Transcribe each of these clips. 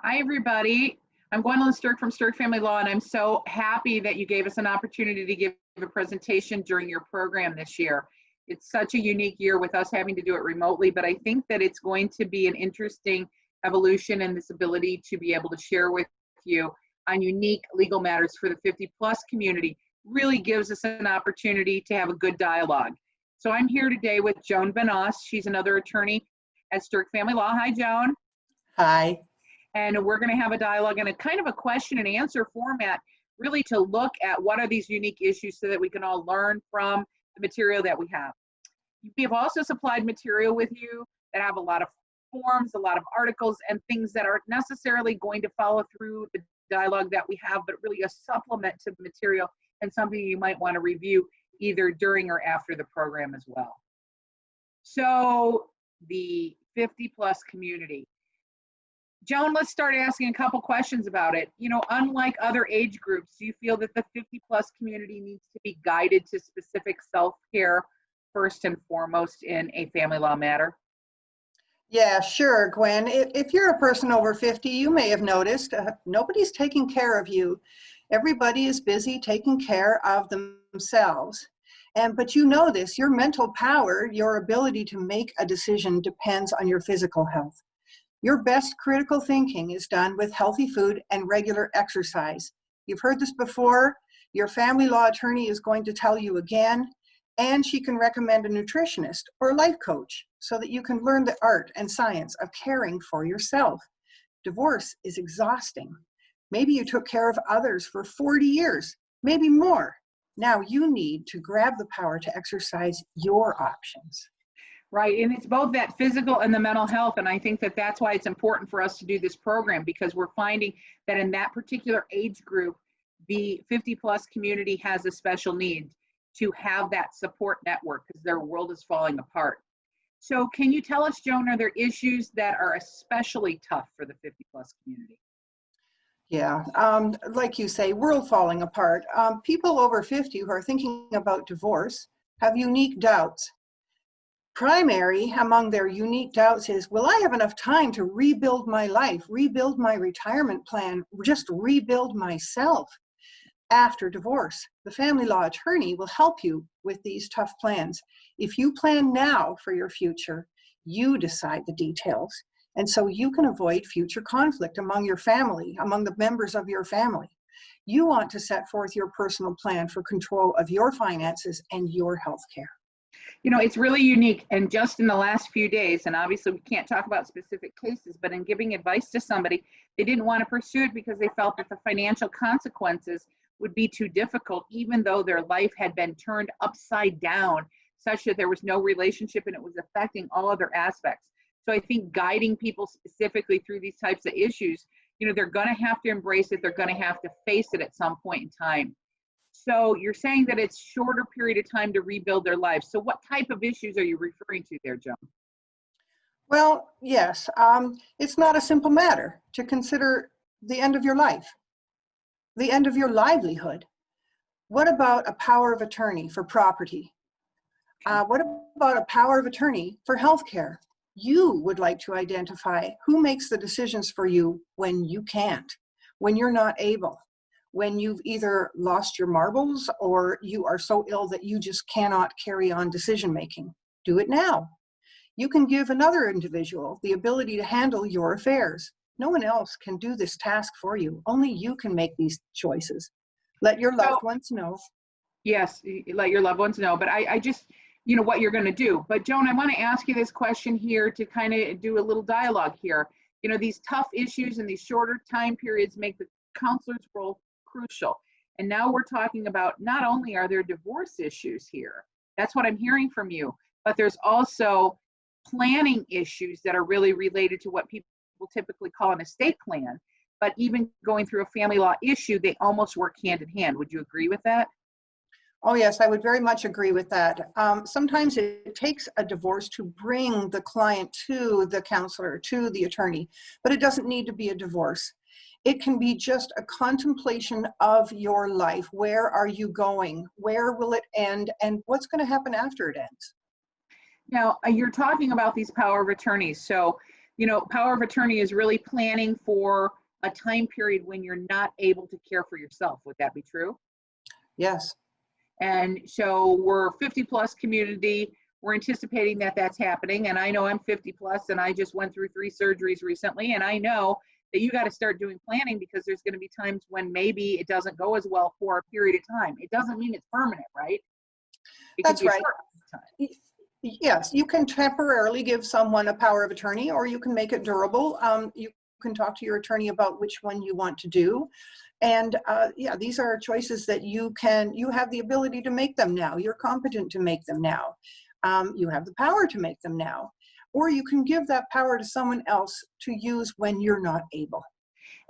Hi, everybody. I'm Gwendolyn Stirk from Stirk Family Law, and I'm so happy that you gave us an opportunity to give a presentation during your program this year. It's such a unique year with us having to do it remotely, but I think that it's going to be an interesting evolution in this ability to be able to share with you on unique legal matters for the 50-plus community. Really gives us an opportunity to have a good dialogue. So I'm here today with Joan Benos. She's another attorney at Stirk Family Law. Hi, Joan. Hi. And we're going to have a dialogue in a kind of a question and answer format, really to look at what are these unique issues so that we can all learn from the material that we have. We have also supplied material with you that have a lot of forms, a lot of articles, and things that aren't necessarily going to follow through the dialogue that we have, but really a supplement to the material and something you might want to review either during or after the program as well. So the 50-plus community. Joan, let's start asking a couple questions about it. You know, unlike other age groups, do you feel that the 50-plus community needs to be guided to specific self-care first and foremost in a family law matter? Yeah, sure, Gwen. If you're a person over 50, you may have noticed nobody's taking care of you. Everybody is busy taking care of themselves. But you know this, your mental power, your ability to make a decision depends on your physical health. Your best critical thinking is done with healthy food and regular exercise. You've heard this before. Your family law attorney is going to tell you again, and she can recommend a nutritionist or a life coach so that you can learn the art and science of caring for yourself. Divorce is exhausting. Maybe you took care of others for 40 years, maybe more. Now you need to grab the power to exercise your options. Right, and it's both that physical and the mental health, and I think that that's why it's important for us to do this program, because we're finding that in that particular age group, the 50-plus community has a special need to have that support network because their world is falling apart. So can you tell us, Joan, are there issues that are especially tough for the 50-plus community? Yeah, like you say, world falling apart. People over 50 who are thinking about divorce have unique doubts. Primary among their unique doubts is, will I have enough time to rebuild my life, rebuild my retirement plan, just rebuild myself after divorce? The family law attorney will help you with these tough plans. If you plan now for your future, you decide the details. And so you can avoid future conflict among your family, among the members of your family. You want to set forth your personal plan for control of your finances and your health care. You know, it's really unique. And just in the last few days, and obviously we can't talk about specific cases, but in giving advice to somebody, they didn't want to pursue it because they felt that the financial consequences would be too difficult, even though their life had been turned upside down, such that there was no relationship and it was affecting all other aspects. So I think guiding people specifically through these types of issues, you know, they're going to have to embrace it. They're going to have to face it at some point in time. So you're saying that it's shorter period of time to rebuild their lives. So what type of issues are you referring to there, Joan? Well, yes, it's not a simple matter to consider the end of your life, the end of your livelihood. What about a power of attorney for property? What about a power of attorney for healthcare? You would like to identify who makes the decisions for you when you can't, when you're not able, when you've either lost your marbles or you are so ill that you just cannot carry on decision making. Do it now. You can give another individual the ability to handle your affairs. No one else can do this task for you. Only you can make these choices. Let your loved ones know. Yes, let your loved ones know. But I just, you know, what you're going to do. But Joan, I want to ask you this question here to kind of do a little dialogue here. You know, these tough issues and these shorter time periods make the counselor's role crucial. And now we're talking about not only are there divorce issues here, that's what I'm hearing from you, but there's also planning issues that are really related to what people typically call an estate plan. But even going through a family law issue, they almost work hand in hand. Would you agree with that? Oh, yes, I would very much agree with that. Sometimes it takes a divorce to bring the client to the counselor, to the attorney, but it doesn't need to be a divorce. It can be just a contemplation of your life. Where are you going? Where will it end? And what's going to happen after it ends? Now, you're talking about these power of attorneys. So power of attorney is really planning for a time period when you're not able to care for yourself. Would that be true? Yes. And so we're 50 plus community. We're anticipating that that's happening. And I know I'm 50 plus and I just went through 3 surgeries recently. And I know that you got to start doing planning, because there's going to be times when maybe it doesn't go as well for a period of time. It doesn't mean it's permanent, right? That's right. Yes, you can temporarily give someone a power of attorney, or you can make it durable. You can talk to your attorney about which one you want to do. And yeah, these are choices that you have the ability to make them now. You're competent to make them now. You have the power to make them now. Or you can give that power to someone else to use when you're not able.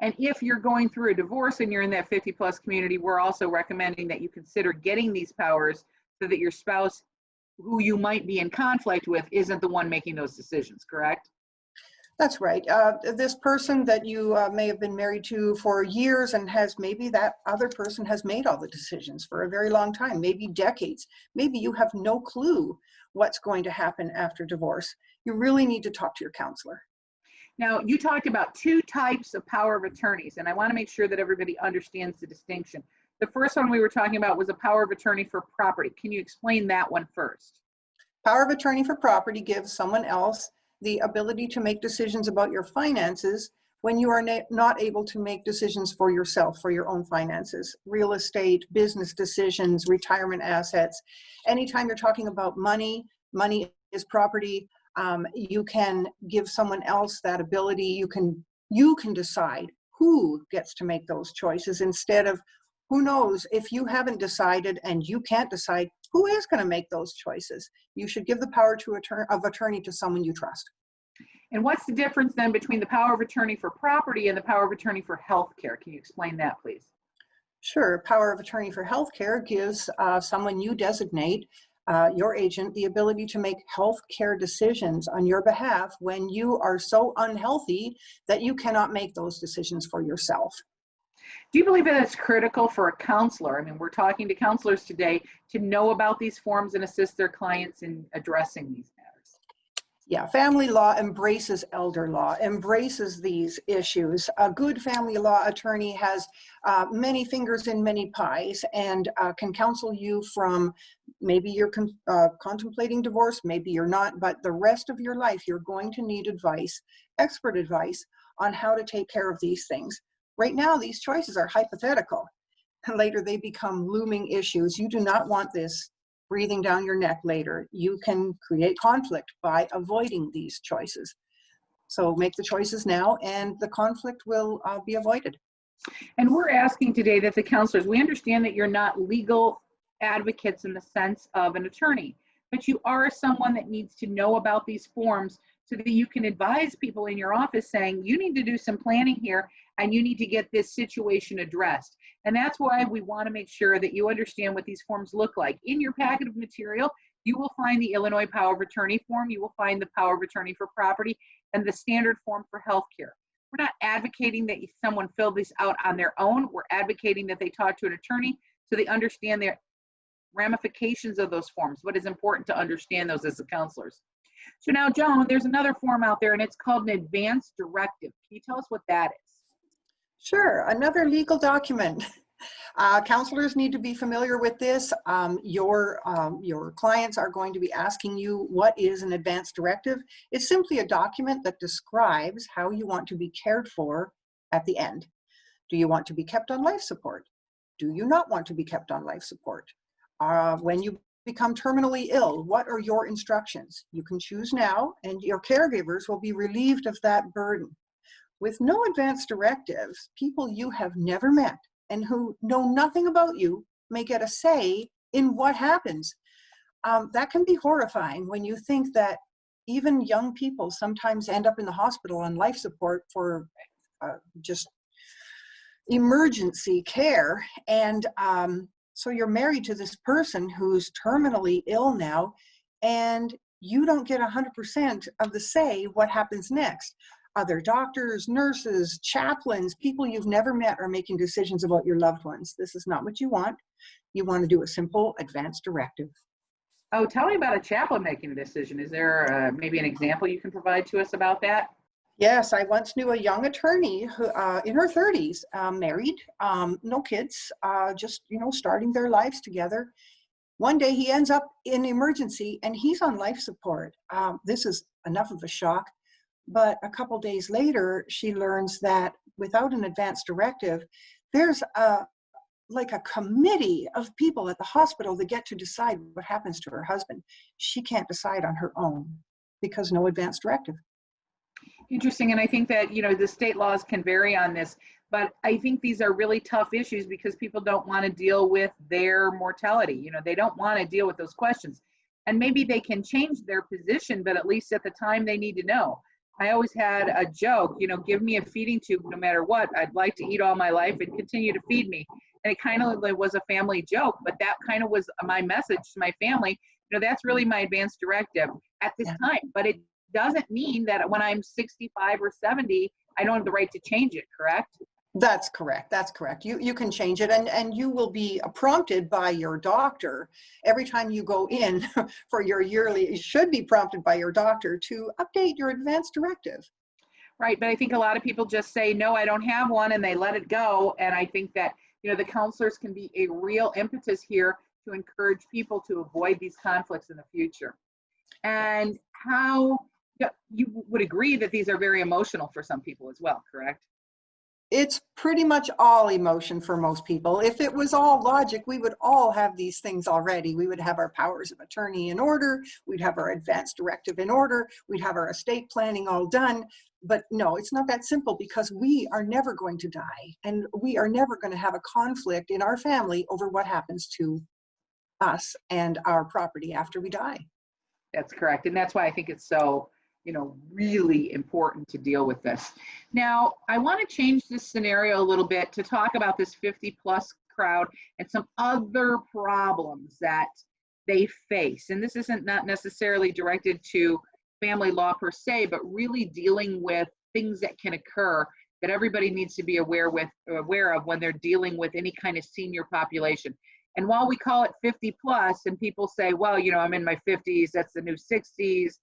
And if you're going through a divorce and you're in that 50 plus community, we're also recommending that you consider getting these powers so that your spouse, who you might be in conflict with, isn't the one making those decisions, correct? That's right. This person that you may have been married to for years, and maybe that other person has made all the decisions for a very long time, maybe decades. Maybe you have no clue what's going to happen after divorce. You really need to talk to your counselor. Now, you talked about 2 types of power of attorneys, and I want to make sure that everybody understands the distinction. The first one we were talking about was a power of attorney for property. Can you explain that one first? Power of attorney for property gives someone else the ability to make decisions about your finances when you are not able to make decisions for yourself, for your own finances. Real estate, business decisions, retirement assets. Anytime you're talking about money, money is property. You can give someone else that ability. You can decide who gets to make those choices, instead of, who knows, if you haven't decided and you can't decide, who is going to make those choices? You should give the power of attorney to someone you trust. And what's the difference then between the power of attorney for property and the power of attorney for healthcare? Can you explain that, please? Sure. Power of attorney for healthcare gives someone you designate, your agent, the ability to make healthcare decisions on your behalf when you are so unhealthy that you cannot make those decisions for yourself. Do you believe that it's critical for a counselor? I mean, we're talking to counselors today to know about these forms and assist their clients in addressing these matters. Yeah, family law embraces elder law, embraces these issues. A good family law attorney has many fingers in many pies, and can counsel you from, maybe you're contemplating divorce, maybe you're not, but the rest of your life you're going to need advice, expert advice, on how to take care of these things. Right now, these choices are hypothetical, and later they become looming issues. You do not want this breathing down your neck later. You can create conflict by avoiding these choices. So make the choices now, and the conflict will be avoided. And we're asking today that the counselors, we understand that you're not legal advocates in the sense of an attorney, but you are someone that needs to know about these forms so that you can advise people in your office saying, you need to do some planning here and you need to get this situation addressed. And that's why we want to make sure that you understand what these forms look like. In your packet of material, you will find the Illinois Power of Attorney form, you will find the Power of Attorney for property, and the standard form for healthcare. We're not advocating that someone fill this out on their own. We're advocating that they talk to an attorney so they understand the ramifications of those forms, what is important to understand those as the counselors. So now, Joan, there's another form out there, and it's called an Advanced Directive. Can you tell us what that is? Sure, another legal document. Counselors need to be familiar with this. Your clients are going to be asking you, what is an advanced directive? It's simply a document that describes how you want to be cared for at the end. Do you want to be kept on life support? Do you not want to be kept on life support? When you become terminally ill, what are your instructions? You can choose now, and your caregivers will be relieved of that burden. With no advanced directives, people you have never met and who know nothing about you may get a say in what happens. That can be horrifying when you think that even young people sometimes end up in the hospital on life support for just emergency care. And so you're married to this person who's terminally ill now, and you don't get 100% of the say what happens next. Other doctors, nurses, chaplains, people you've never met are making decisions about your loved ones. This is not what you want. You want to do a simple advanced directive. Oh, tell me about a chaplain making a decision. Is there maybe an example you can provide to us about that? Yes, I once knew a young attorney who, in her 30s, married, no kids, just, starting their lives together. One day he ends up in emergency and he's on life support. This is enough of a shock. But a couple days later, she learns that without an advance directive, there's like a committee of people at the hospital that get to decide what happens to her husband. She can't decide on her own because no advance directive. Interesting. And I think that, the state laws can vary on this, but I think these are really tough issues because people don't want to deal with their mortality. They don't want to deal with those questions. And maybe they can change their position, but at least at the time they need to know. I always had a joke, give me a feeding tube no matter what. I'd like to eat all my life and continue to feed me. And it kind of was a family joke, but that kind of was my message to my family. That's really my advanced directive at this time. But it doesn't mean that when I'm 65 or 70, I don't have the right to change it, correct? That's correct. That's correct. You can change it, and you will be prompted by your doctor every time you go in for your yearly. You should be prompted by your doctor to update your advance directive. Right, but I think a lot of people just say, no, I don't have one, and they let it go. And I think that, the counselors can be a real impetus here to encourage people to avoid these conflicts in the future. And how you would agree that these are very emotional for some people as well, correct? It's pretty much all emotion for most people. If it was all logic, we would all have these things already. We would have our powers of attorney in order. We'd have our advance directive in order. We'd have our estate planning all done. But no, it's not that simple because we are never going to die. And we are never going to have a conflict in our family over what happens to us and our property after we die. That's correct. And that's why I think it's so, really important to deal with this. Now, I want to change this scenario a little bit to talk about this 50 plus crowd and some other problems that they face. And this isn't not necessarily directed to family law per se, but really dealing with things that can occur that everybody needs to be aware of when they're dealing with any kind of senior population. And while we call it 50 plus and people say, well, I'm in my 50s, that's the new 60s,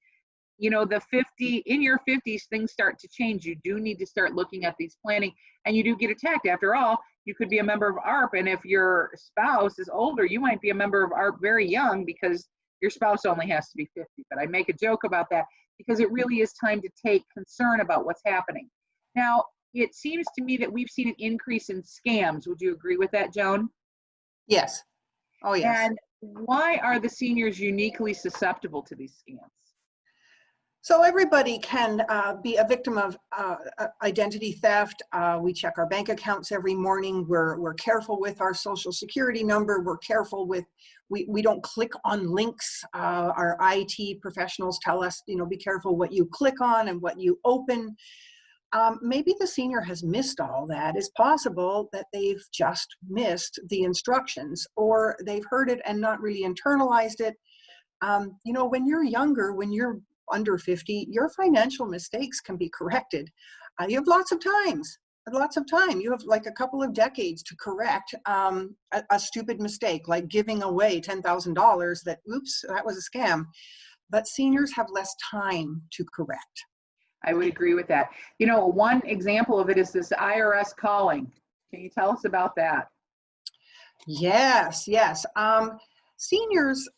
the 50, in your 50s, things start to change. You do need to start looking at these planning, and you do get attacked. After all, you could be a member of ARP, and if your spouse is older, you might be a member of ARP very young because your spouse only has to be 50. But I make a joke about that because it really is time to take concern about what's happening. Now, it seems to me that we've seen an increase in scams. Would you agree with that, Joan? Yes. Oh, yes. And why are the seniors uniquely susceptible to these scams? So everybody can be a victim of identity theft. We check our bank accounts every morning. We're careful with our social security number. We're careful with, we don't click on links. Our IT professionals tell us, be careful what you click on and what you open. Maybe the senior has missed all that. It's possible that they've just missed the instructions, or they've heard it and not really internalized it. When you're younger, when you're under 50, your financial mistakes can be corrected. You have lots of time. You have like a couple of decades to correct a stupid mistake, like giving away $10,000 that, oops, that was a scam. But seniors have less time to correct. I would agree with that. One example of it is this Irs Calling. Can you tell us about that? Yes. Seniors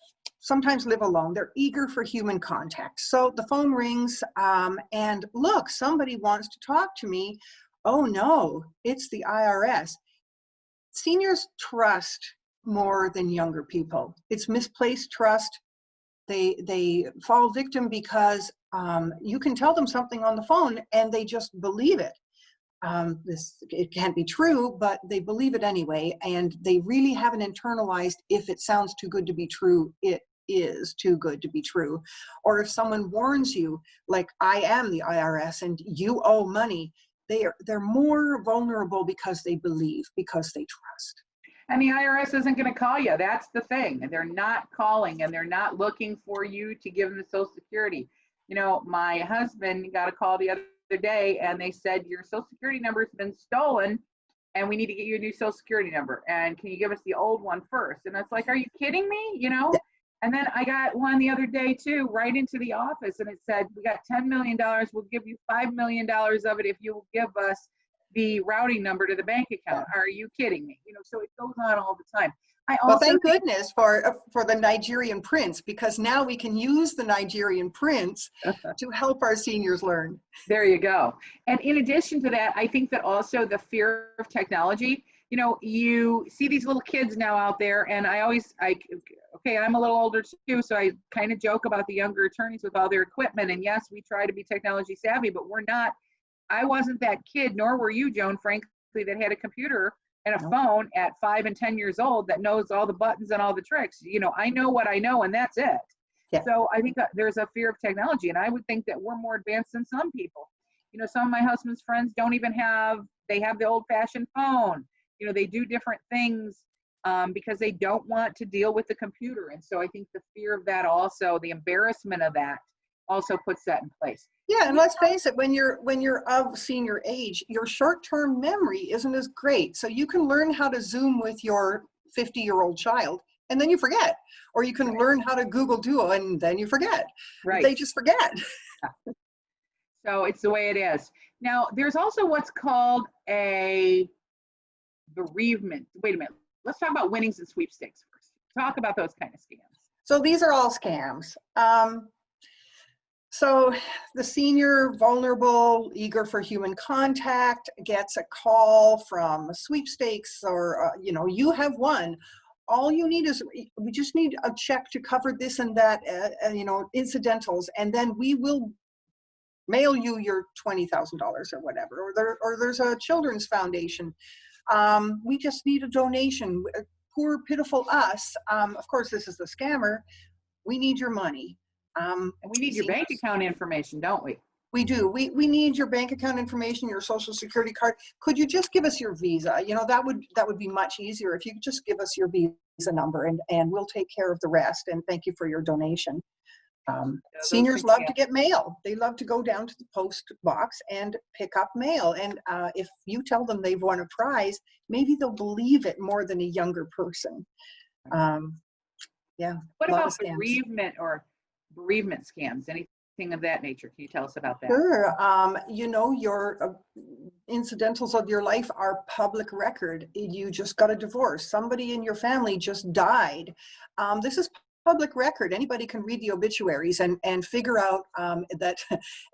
sometimes live alone. They're eager for human contact. So the phone rings and look, somebody wants to talk to me. Oh no, it's the IRS. Seniors trust more than younger people. It's misplaced trust. They fall victim because you can tell them something on the phone and they just believe it. It can't be true, but they believe it anyway, and they really haven't internalized if it sounds too good to be true, it is too good to be true. Or if someone warns you, like, I am the IRS and you owe money, they're more vulnerable because they believe, because they trust. And the IRS isn't going to call you. That's the thing. And they're not calling, and they're not looking for you to give them the Social Security. My husband got a call the other day and they said, your Social Security number has been stolen and we need to get you a new Social Security number. And can you give us the old one first? And it's like, are you kidding me? And then I got one the other day too, right into the office, and it said, we got $10 million. We'll give you $5 million of it if you will give us the routing number to the bank account. Are you kidding me? So it goes on all the time. I Well, also thank goodness for the Nigerian prince, because now we can use the Nigerian prince to help our seniors learn. There you go. And in addition to that, I think that also the fear of technology, you see these little kids now out there, and okay, I'm a little older too, so I kind of joke about the younger attorneys with all their equipment. And yes, we try to be technology savvy, but we're not. I wasn't that kid, nor were you, Joan, frankly, that had a computer and a phone at 5 and 10 years old that knows all the buttons and all the tricks. I know what I know, and that's it. Yeah. So I think that there's a fear of technology, and I would think that we're more advanced than some people. Some of my husband's friends don't even they have the old-fashioned phone. They do different things because they don't want to deal with the computer. And so I think the fear of that also, the embarrassment of that also puts that in place. Yeah, and let's face it, when you're of senior age, your short-term memory isn't as great. So you can learn how to Zoom with your 50-year-old child, and then you forget. Or you can learn how to Google Duo, and then you forget. Right. They just forget. Yeah. So it's the way it is. Now, there's also what's called a bereavement. Wait a minute. Let's talk about winnings and sweepstakes first. Talk about those kind of scams. So these are all scams. So the senior, vulnerable, eager for human contact gets a call from Sweepstakes, or, you have won. All you need is, we just need a check to cover this and that, incidentals, and then we will mail you your $20,000 or whatever, or there's a children's foundation. We just need a donation. Poor, pitiful us. Of course, this is the scammer. We need your money. And we need your bank account information, don't we? We do. We need your bank account information, your social security card. Could you just give us your Visa? That would be much easier if you could just give us your Visa number, and we'll take care of the rest. And thank you for your donation. Seniors love to get mail. They love to go down to the post box and pick up mail. And if you tell them they've won a prize, maybe they'll believe it more than a younger person. Yeah. What about bereavement scams? Anything of that nature? Can you tell us about that? Sure. Your incidentals of your life are public record. You just got a divorce. Somebody in your family just died. This is public record. Anybody can read the obituaries and figure out that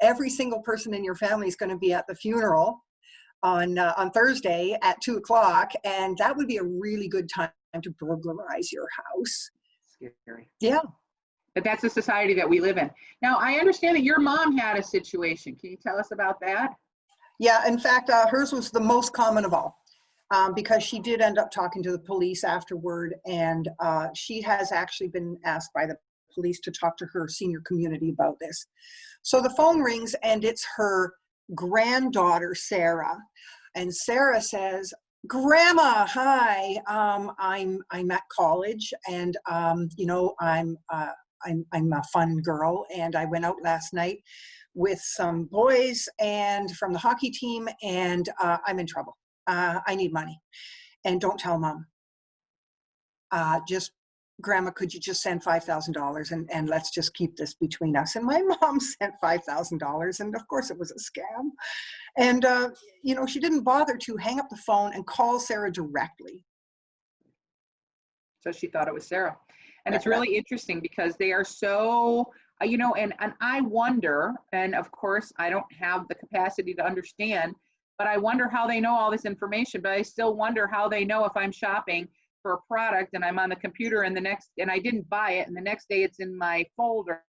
every single person in your family is going to be at the funeral on Thursday at 2:00, and that would be a really good time to burglarize your house. Scary. Yeah. But that's the society that we live in. Now, I understand that your mom had a situation. Can you tell us about that? Yeah, in fact, hers was the most common of all, because she did end up talking to the police afterward, and she has actually been asked by the police to talk to her senior community about this. So the phone rings, and it's her granddaughter, Sarah. And Sarah says, "Grandma, hi, I'm at college, and I'm a fun girl, and I went out last night with some boys and from the hockey team, and I'm in trouble. I need money, and don't tell Mom. Grandma, could you just send $5,000 and let's just keep this between us?" And my mom sent $5,000, and of course it was a scam. And she didn't bother to hang up the phone and call Sarah directly. So she thought it was Sarah. And it's really interesting because they are so, and I wonder, and of course I don't have the capacity to understand, but I wonder how they know all this information. But I still wonder how they know if I'm shopping for a product and I'm on the computer and I didn't buy it, and the next day it's in my folder,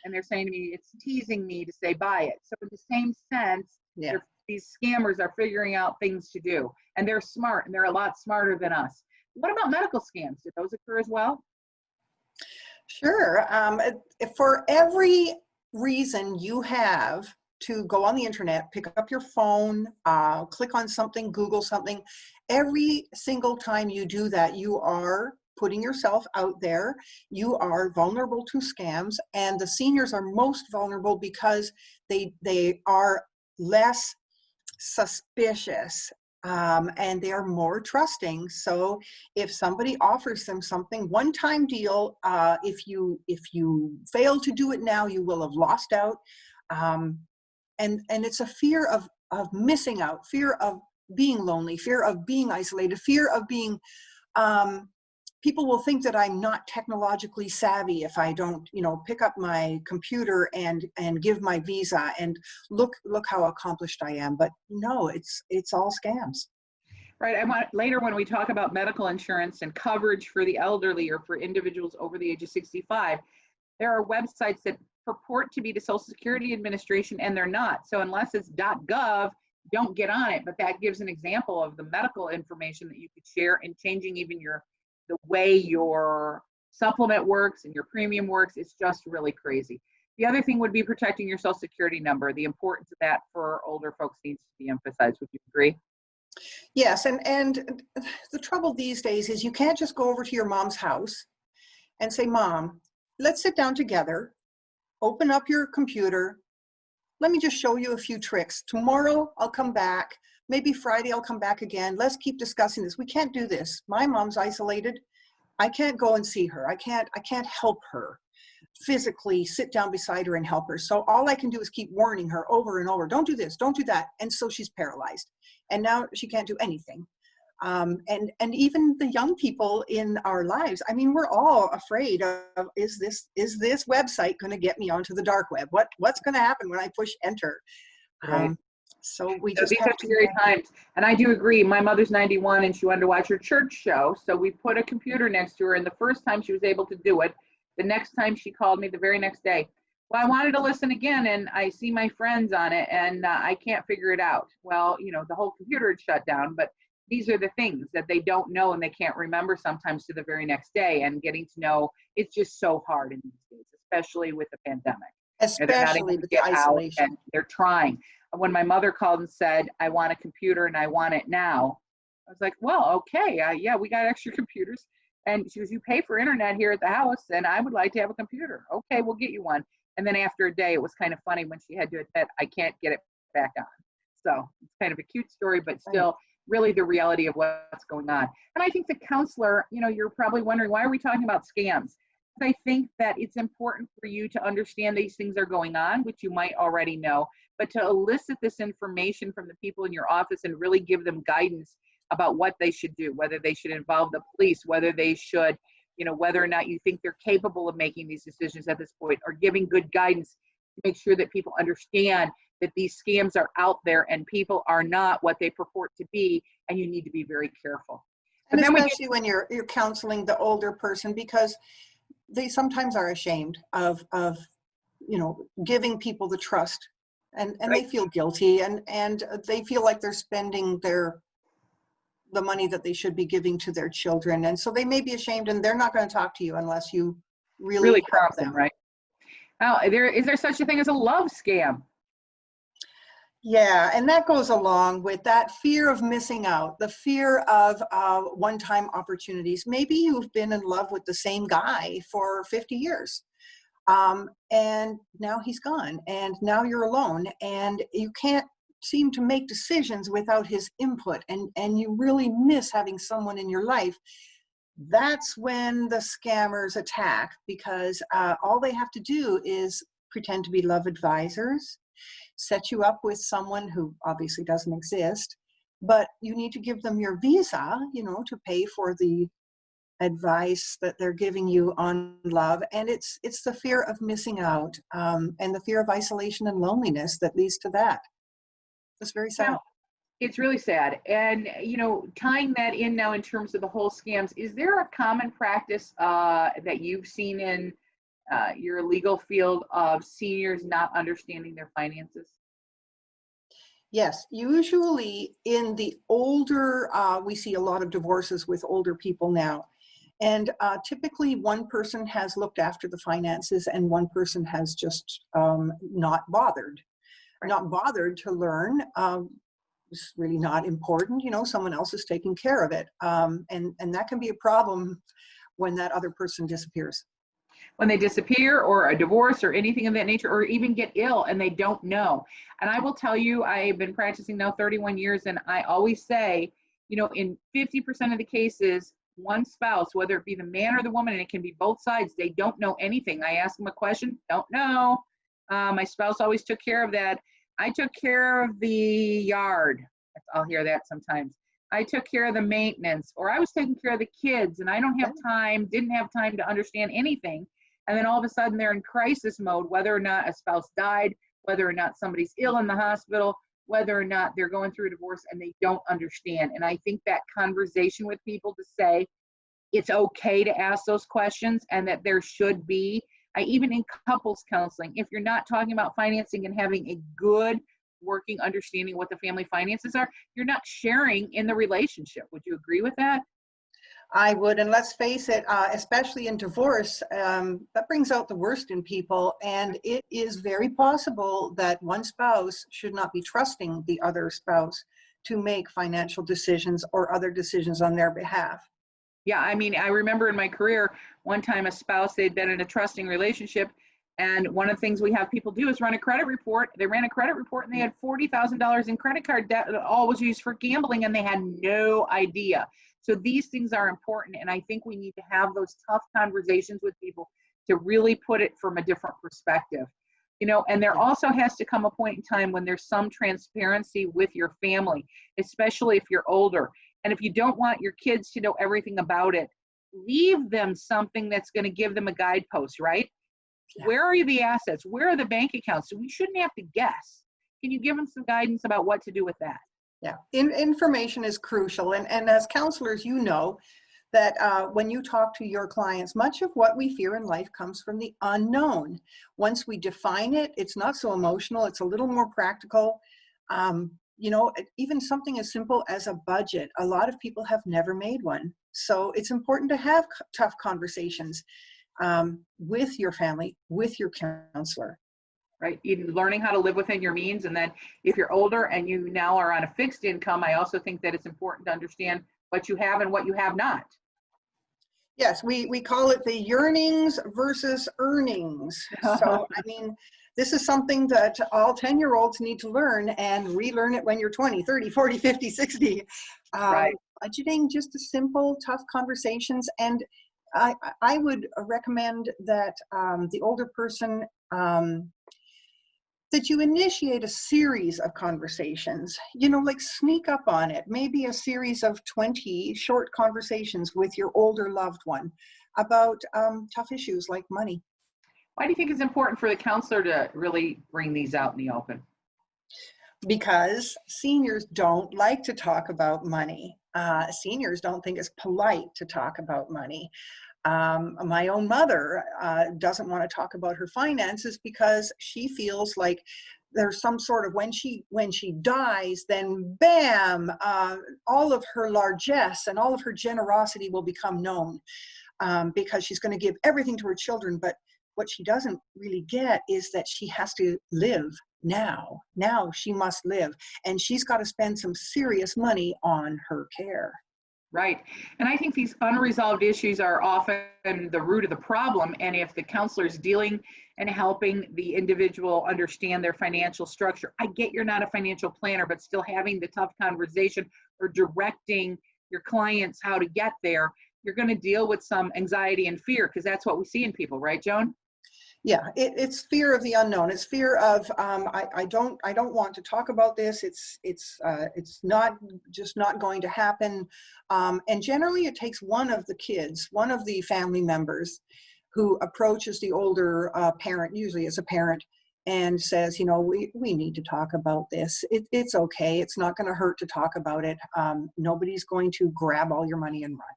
and they're saying to me, it's teasing me to say buy it. So in the same sense, these scammers are figuring out things to do, and they're smart, and they're a lot smarter than us. What about medical scams? Did those occur as well? Sure. For every reason you have to go on the internet, pick up your phone, click on something, Google something, every single time you do that, you are putting yourself out there. You are vulnerable to scams, and the seniors are most vulnerable because they are less suspicious. and they are more trusting. So if somebody offers them something, one-time deal, if you fail to do it now, you will have lost out. And it's a fear of missing out, fear of being lonely, fear of being isolated, fear of being, people will think that I'm not technologically savvy if I don't, pick up my computer and give my visa and look how accomplished I am. But no, it's all scams. Right. I want later when we talk about medical insurance and coverage for the elderly or for individuals over the age of 65, there are websites that purport to be the Social Security Administration and they're not. So unless it's .gov, don't get on it. But that gives an example of the medical information that you could share and changing even the way your supplement works and your premium works. It's just really crazy. The other thing would be protecting your Social Security number. The importance of that for older folks needs to be emphasized. Would you agree? Yes, and the trouble these days is you can't just go over to your mom's house and say, Mom, let's sit down together, open up your computer, let me just show you a few tricks. Tomorrow I'll come back, maybe Friday I'll come back again, let's keep discussing this. We can't do this. My mom's isolated. I can't go and see her. I can't help her physically sit down beside her and help her. So all I can do is keep warning her over and over, don't do this, don't do that. And so she's paralyzed. And now she can't do anything. And even the young people in our lives, I mean, we're all afraid of, is this website going to get me onto the dark web? What's going to happen when I push enter? Right. So we just these have are to. scary times. And I do agree. My mother's 91 and she wanted to watch her church show. So we put a computer next to her. And the first time she was able to do it, the next time she called me the very next day. Well, I wanted to listen again and I see my friends on it and I can't figure it out. Well, the whole computer had shut down, but these are the things that they don't know and they can't remember sometimes to the very next day. And getting to know, it's just so hard in these days, especially with the pandemic. They're not able Especially to with get the out isolation. and they're trying. When my mother called and said, I want a computer and I want it now, I was like, well, okay, yeah, we got extra computers. And she goes, you pay for internet here at the house and I would like to have a computer. Okay, we'll get you one. And then after a day, it was kind of funny when she had to admit, I can't get it back on. So it's kind of a cute story, but still really the reality of what's going on. And I think the counselor, you're probably wondering, why are we talking about scams? I think that it's important for you to understand these things are going on, which you might already know, but to elicit this information from the people in your office and really give them guidance about what they should do, whether they should involve the police, whether they should, whether or not you think they're capable of making these decisions at this point, or giving good guidance to make sure that people understand that these scams are out there and people are not what they purport to be, and you need to be very careful. And especially when you're counseling the older person, because they sometimes are ashamed of giving people the trust, and they feel guilty and they feel like they're spending the money that they should be giving to their children, and so they may be ashamed and they're not going to talk to you unless you really help them. Right? Now, is there such a thing as a love scam? Yeah, and that goes along with that fear of missing out, the fear of one-time opportunities. Maybe you've been in love with the same guy for 50 years, and now he's gone, and now you're alone, and you can't seem to make decisions without his input, and you really miss having someone in your life. That's when the scammers attack, because all they have to do is pretend to be love advisors, set you up with someone who obviously doesn't exist, but you need to give them your visa, to pay for the advice that they're giving you on love. And it's the fear of missing out, and the fear of isolation and loneliness that leads to that. It's very sad. It's really sad. And, tying that in now in terms of the whole scams, is there a common practice that you've seen in your legal field of seniors not understanding their finances? Yes, usually in the older, we see a lot of divorces with older people now. And typically one person has looked after the finances and one person has just not bothered. Not bothered to learn. It's really not important. Someone else is taking care of it. And that can be a problem when that other person disappears. when they disappear or a divorce or anything of that nature, or even get ill and they don't know. And I will tell you, I've been practicing now 31 years, and I always say, you know, in 50% of the cases, one spouse, whether it be the man or the woman, and it can be both sides, they don't know anything. I ask them a question, don't know. My spouse always took care of that. I took care of the yard. I'll hear that sometimes. I took care of the maintenance, or I was taking care of the kids, and I don't have time, didn't have time to understand anything. And then all of a sudden they're in crisis mode, whether or not a spouse died, whether or not somebody's ill in the hospital, whether or not they're going through a divorce, and they don't understand. And I think that conversation with people to say it's okay to ask those questions, and that there should be, even in couples counseling, if you're not talking about financing and having a good working understanding what the family finances are, you're not sharing in the relationship. Would you agree with that? I would, and let's face it, especially in divorce, that brings out the worst in people, and it is very possible that one spouse should not be trusting the other spouse to make financial decisions or other decisions on their behalf. Yeah, I mean, I remember in my career, one time a spouse, they'd been in a trusting relationship, and one of the things we have people do is run a credit report. They ran a credit report and they had $40,000 in credit card debt that all was used for gambling, and they had no idea. So these things are important, and I think we need to have those tough conversations with people to really put it from a different perspective. You know, and there also has to come a point in time when there's some transparency with your family, especially if you're older. And if you don't want your kids to know everything about it, leave them something that's going to give them a guidepost, right? Yeah. Where are the assets? Where are the bank accounts? So we shouldn't have to guess. Can you give them some guidance about what to do with that? Yeah, information is crucial. And as counselors, you know that when you talk to your clients, much of what we fear in life comes from the unknown. Once we define it, it's not so emotional. It's a little more practical. You know, even something as simple as a budget. A lot of people have never made one. So it's important to have tough conversations with your family, with your counselor. Right, learning how to live within your means. And then if you're older and you now are on a fixed income, I also think that it's important to understand what you have and what you have not. Yes, we call it the yearnings versus earnings. So, I mean, this is something that all 10-year-olds need to learn and relearn it when you're 20, 30, 40, 50, 60. Right. Budgeting, just a simple, tough conversations. And I would recommend that the older person, that you initiate a series of conversations, you know, like sneak up on it, maybe a series of 20 short conversations with your older loved one about tough issues like money. Why do you think it's important for the counselor to really bring these out in the open? Because seniors don't like to talk about money. Seniors don't think it's polite to talk about money. My own mother doesn't want to talk about her finances because she feels like there's some sort of, when she dies, then bam, all of her largesse and all of her generosity will become known because she's going to give everything to her children. But what she doesn't really get is that she has to live now. Now she must live, and she's got to spend some serious money on her care. Right. And I think these unresolved issues are often the root of the problem. And if the counselor is dealing and helping the individual understand their financial structure, I get you're not a financial planner, but still having the tough conversation or directing your clients how to get there, you're going to deal with some anxiety and fear, because that's what we see in people, right, Joan? Yeah, it's fear of the unknown. It's fear of I don't want to talk about this. It's not going to happen. And generally, it takes one of the kids, one of the family members, who approaches the older parent, usually as a parent, and says, you know, we need to talk about this. It's okay. It's not going to hurt to talk about it. Nobody's going to grab all your money and run.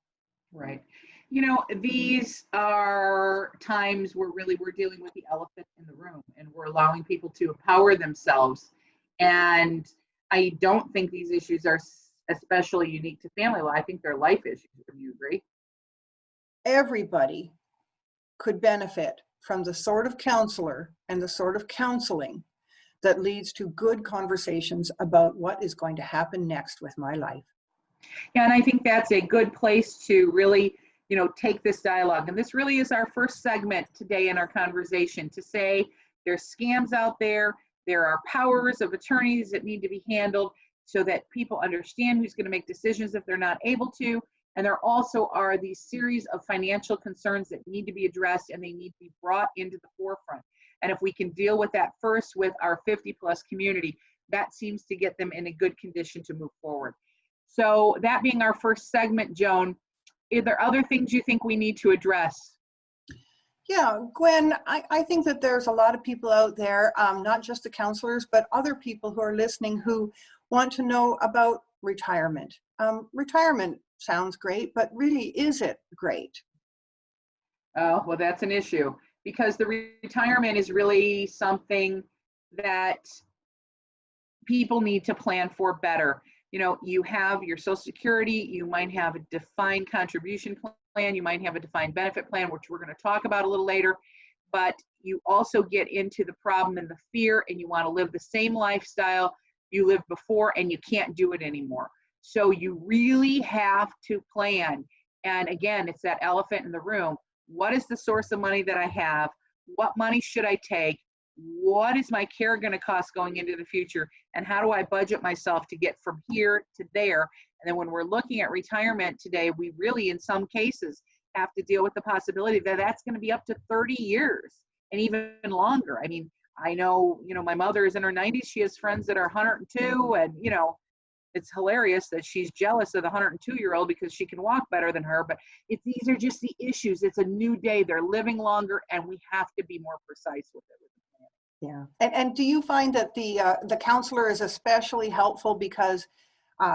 Right. You know, these are times where really we're dealing with the elephant in the room, and we're allowing people to empower themselves. And I don't think these issues are especially unique to family law. I think they're life issues. Do you agree? Everybody could benefit from the sort of counselor and the sort of counseling that leads to good conversations about what is going to happen next with my life. Yeah, and I think that's a good place to really, take this dialogue. And this really is our first segment today in our conversation, to say there's scams out there. There are powers of attorneys that need to be handled so that people understand who's going to make decisions if they're not able to. And there also are these series of financial concerns that need to be addressed, and they need to be brought into the forefront. And if we can deal with that first with our 50+ community, that seems to get them in a good condition to move forward. So that being our first segment, Joan, are there other things you think we need to address? Yeah, Gwen, I think that there's a lot of people out there, not just the counselors, but other people who are listening who want to know about retirement. Retirement sounds great, but really, is it great? Oh, well, that's an issue, because the retirement is really something that people need to plan for better. You have your Social Security, you might have a defined contribution plan, you might have a defined benefit plan, which we're going to talk about a little later, but you also get into the problem and the fear, and you want to live the same lifestyle you lived before, and you can't do it anymore. So you really have to plan. And again, it's that elephant in the room. What is the source of money that I have? What money should I take? What is my care going to cost going into the future? And how do I budget myself to get from here to there? And then when we're looking at retirement today, we really, in some cases, have to deal with the possibility that that's going to be up to 30 years and even longer. I mean, I know, my mother is in her 90s. She has friends that are 102, and, it's hilarious that she's jealous of the 102-year-old because she can walk better than her. But these are just the issues. It's a new day. They're living longer, and we have to be more precise with it. Yeah. And do you find that the counselor is especially helpful because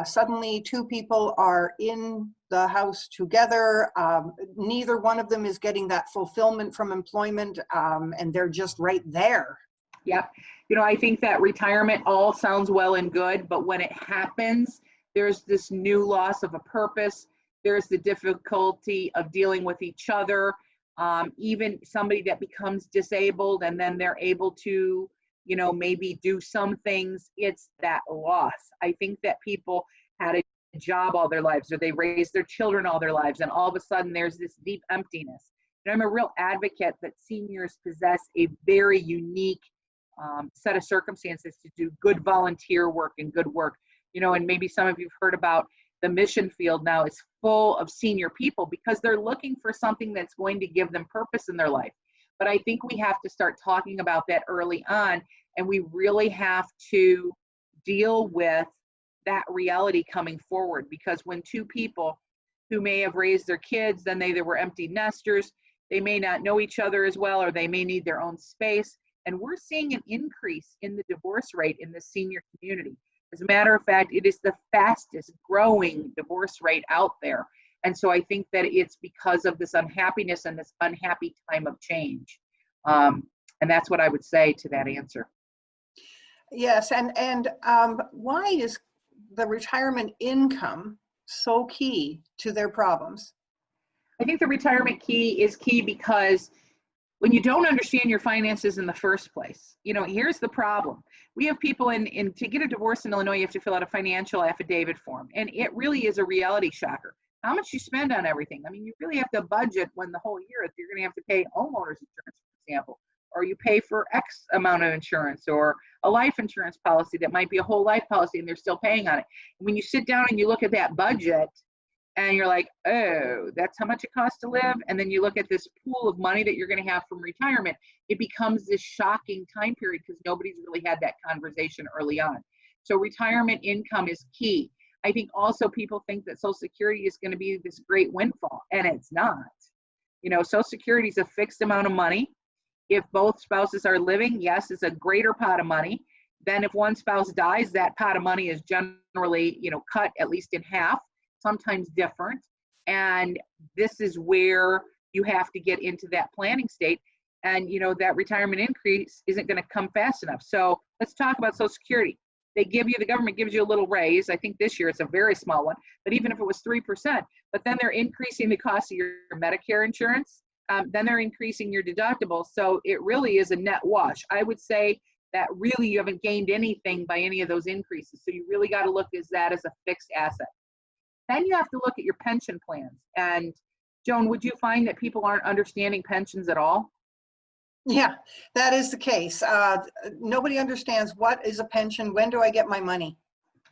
suddenly two people are in the house together, neither one of them is getting that fulfillment from employment, and they're just right there? Yep. I think that retirement all sounds well and good, but when it happens, there's this new loss of a purpose. There's the difficulty of dealing with each other. Even somebody that becomes disabled and then they're able to, maybe do some things, it's that loss. I think that people had a job all their lives, or they raised their children all their lives, and all of a sudden there's this deep emptiness. And I'm a real advocate that seniors possess a very unique set of circumstances to do good volunteer work and good work. And maybe some of you've heard about the mission field now is full of senior people because they're looking for something that's going to give them purpose in their life. But I think we have to start talking about that early on, and we really have to deal with that reality coming forward, because when two people who may have raised their kids, then they were empty nesters, they may not know each other as well, or they may need their own space. And we're seeing an increase in the divorce rate in the senior community. As a matter of fact, it is the fastest growing divorce rate out there. And so I think that it's because of this unhappiness and this unhappy time of change. And that's what I would say to that answer. Yes, and why is the retirement income so key to their problems? I think the retirement key is key because when you don't understand your finances in the first place, here's the problem. We have people to get a divorce in Illinois, you have to fill out a financial affidavit form. And it really is a reality shocker. How much you spend on everything. I mean, you really have to budget when the whole year, if you're going to have to pay homeowners insurance, for example, or you pay for X amount of insurance, or a life insurance policy that might be a whole life policy and they're still paying on it. And when you sit down and you look at that budget, and you're like, oh, that's how much it costs to live. And then you look at this pool of money that you're going to have from retirement. It becomes this shocking time period because nobody's really had that conversation early on. So retirement income is key. I think also people think that Social Security is going to be this great windfall, and it's not. Social Security is a fixed amount of money. If both spouses are living, yes, it's a greater pot of money. Then if one spouse dies, that pot of money is generally, cut at least in half, sometimes different. And this is where you have to get into that planning state. And, that retirement increase isn't going to come fast enough. So let's talk about Social Security. The government gives you a little raise. I think this year it's a very small one, but even if it was 3%, but then they're increasing the cost of your Medicare insurance. Then they're increasing your deductible. So it really is a net wash. I would say that really you haven't gained anything by any of those increases. So you really got to look at that as a fixed asset. Then you have to look at your pension plans. And Joan, would you find that people aren't understanding pensions at all? Yeah, that is the case. Nobody understands what is a pension. When do I get my money?